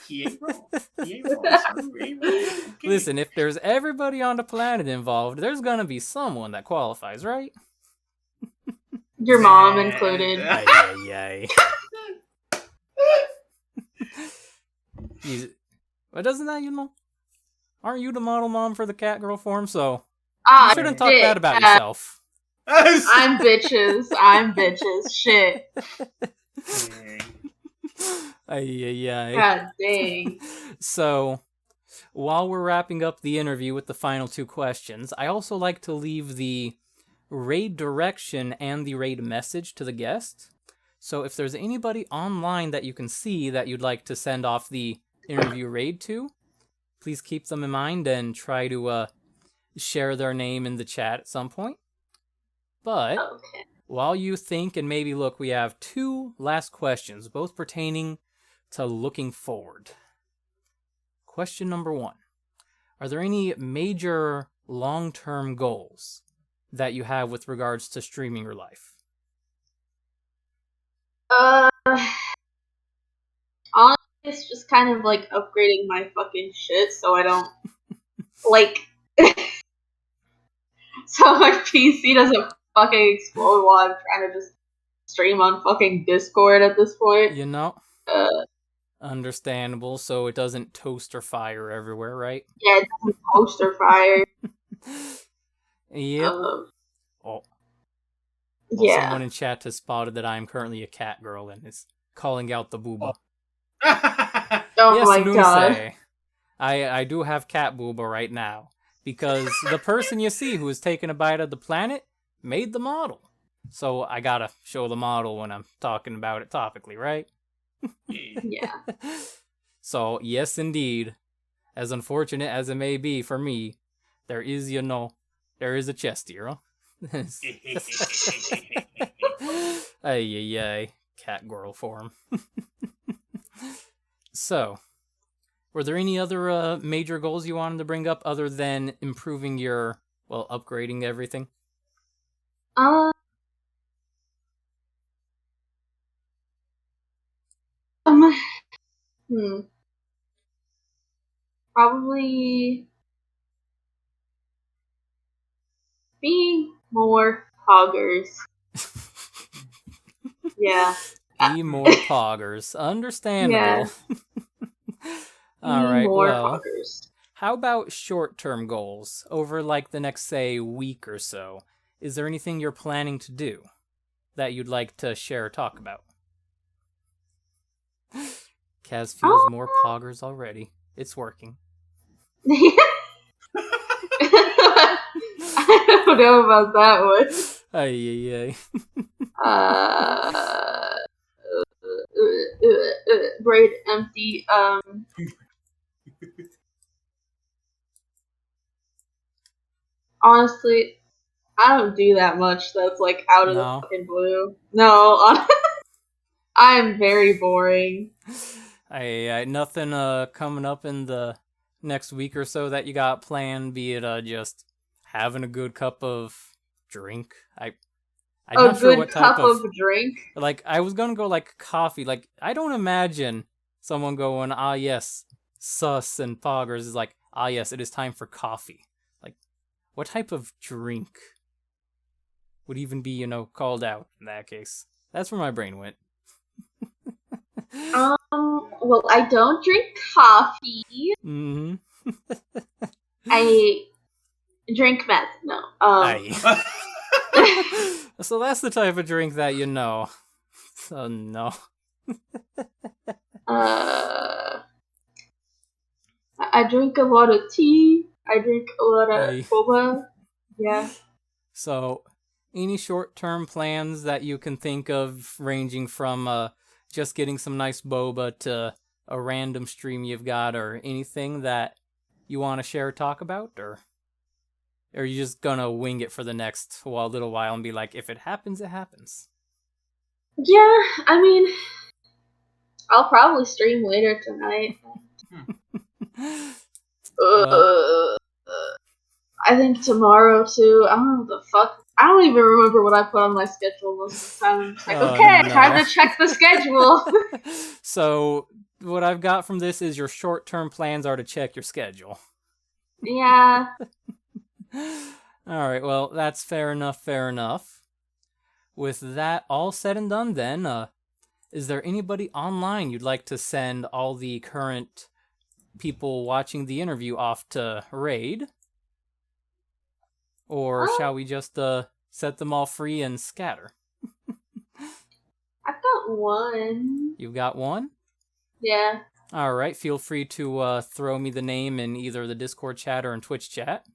He ain't wrong. Okay.
Listen, if there's everybody on the planet involved, there's gonna be someone that qualifies, right?
Your mom included.
Ay. But doesn't that, aren't you the model mom for the catgirl form? So you shouldn't talk bad about yourself.
I'm bitches. Shit.
Ay.
God dang.
So, while we're wrapping up the interview with the final 2 questions, I also like to leave the raid direction and the raid message to the guest. So if there's anybody online that you can see that you'd like to send off the interview raid to, please keep them in mind and try to share their name in the chat at some point. But while you think and maybe look, we have 2 last questions, both pertaining to looking forward. Question number 1. Are there any major long-term goals that you have with regards to streaming your life?
Honestly, it's just kind of like upgrading my fucking shit so I don't so my PC doesn't fucking explode while I'm trying to just stream on fucking Discord at this point.
Understandable, so it doesn't toast or fire everywhere, right?
Yeah, it doesn't toast or fire.
Yep.
Yeah.
Someone in chat has spotted that I am currently a catgirl and is calling out the booba.
Oh my god.
I do have cat booba right now, because the person you see who is taking a bite of the planet made the model. So I gotta show the model when I'm talking about it topically, right?
Yeah.
So, yes indeed, as unfortunate as it may be for me, there is a chest here, huh? Ay, catgirl form. So, were there any other major goals you wanted to bring up other than improving upgrading everything?
Probably being more hoggers. Yeah.
Be more poggers. Understandable. All
Be
right,
more
well,
poggers.
how about short-term goals over like the next, say, week or so? Is there anything you're planning to do that you'd like to share or talk about? Kaz feels more poggers already. It's working.
I don't know about that one.
Ay.
Braid empty. Honestly, I don't do that much that's like out of the
No.
fucking blue. No, I'm very boring.
I nothing coming up in the next week or so that you got planned, be it just having a good cup of drink. I'm not sure what type
of drink.
Like, I was gonna go like coffee. Like, I don't imagine someone going, ah yes, sus and poggers is like, ah yes, it is time for coffee. Like, what type of drink would even be, called out in that case? That's where my brain went.
Well, I don't drink coffee.
Mm-hmm.
I drink meth. No.
Aye. So that's the type of drink that you know. Oh no.
I drink a lot of tea. I drink a lot of
Aye.
boba. Yeah.
So, any short-term plans that you can think of, ranging from just getting some nice boba to a random stream you've got, or anything that you want to share or talk about, or are you just gonna wing it for the next little while and be like, if it happens, it happens?
Yeah, I mean, I'll probably stream later tonight. I think tomorrow too. I don't know what the fuck. I don't even remember what I put on my schedule most of the time. I'm just like, okay,
no.
time to check the schedule.
So, what I've got from this is your short-term plans are to check your schedule.
Yeah.
Alright, well, that's fair enough. With that all said and done then, is there anybody online you'd like to send all the current people watching the interview off to raid? Or shall we just set them all free and scatter?
I've got one.
You've got one?
Yeah.
Alright, feel free to throw me the name in either the Discord chat or in Twitch chat.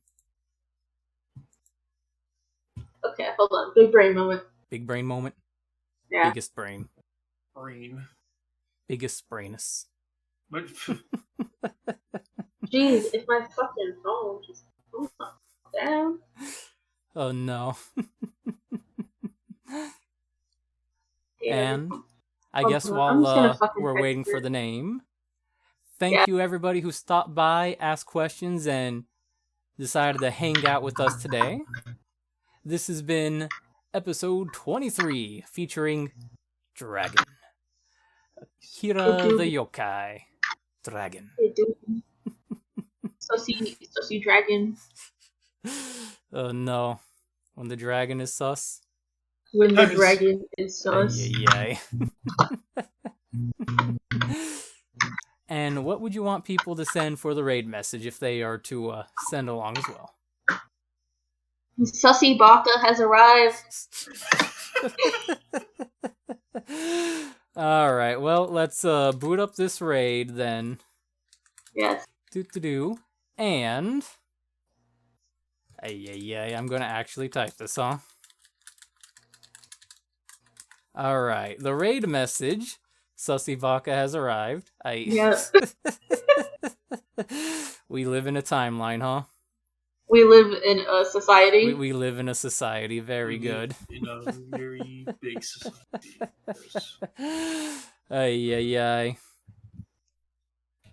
Okay, hold on. Big brain moment.
Big brain moment?
Yeah.
Biggest brain.
Brain.
Biggest brainus.
Jeez, if my fucking phone just goes down.
Oh no.
Yeah.
And I guess while we're waiting for the name, thank you everybody who stopped by, asked questions, and decided to hang out with us today. This has been episode 23, featuring Dragon. Akira the Yokai. Dragon.
Sussy dragon.
Oh no. When the dragon is sus.
When the dragon is sus.
Ay. And what would you want people to send for the raid message if they are to send along as well?
Sussy Baka has arrived.
Alright, well, let's boot up this raid then.
Yes.
And... I'm gonna actually type this, huh? Alright, the raid message. Sussy Vodka has arrived.
Yes.
We live in a timeline, huh?
We live in a society.
We live in a society. Very good.
In a very big society.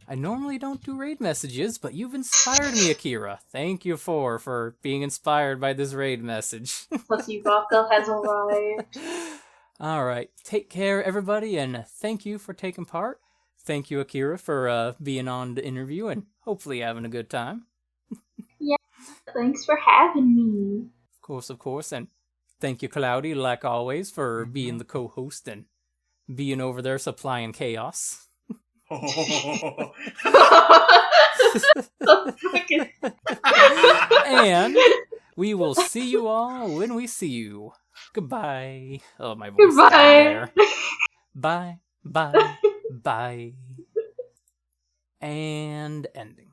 I normally don't do raid messages, but you've inspired me, Akira. Thank you for being inspired by this raid message.
Sussy Vodka has arrived.
Alright, take care, everybody, and thank you for taking part. Thank you, Akira, for being on the interview and hopefully having a good time.
Yeah, thanks for having me.
Of course, and Thank you, Cloudy, like always, for being the co-host and being over there supplying chaos. And we will see you all when we see you. Goodbye. Oh, my voice died there. Bye, bye, bye. And ending.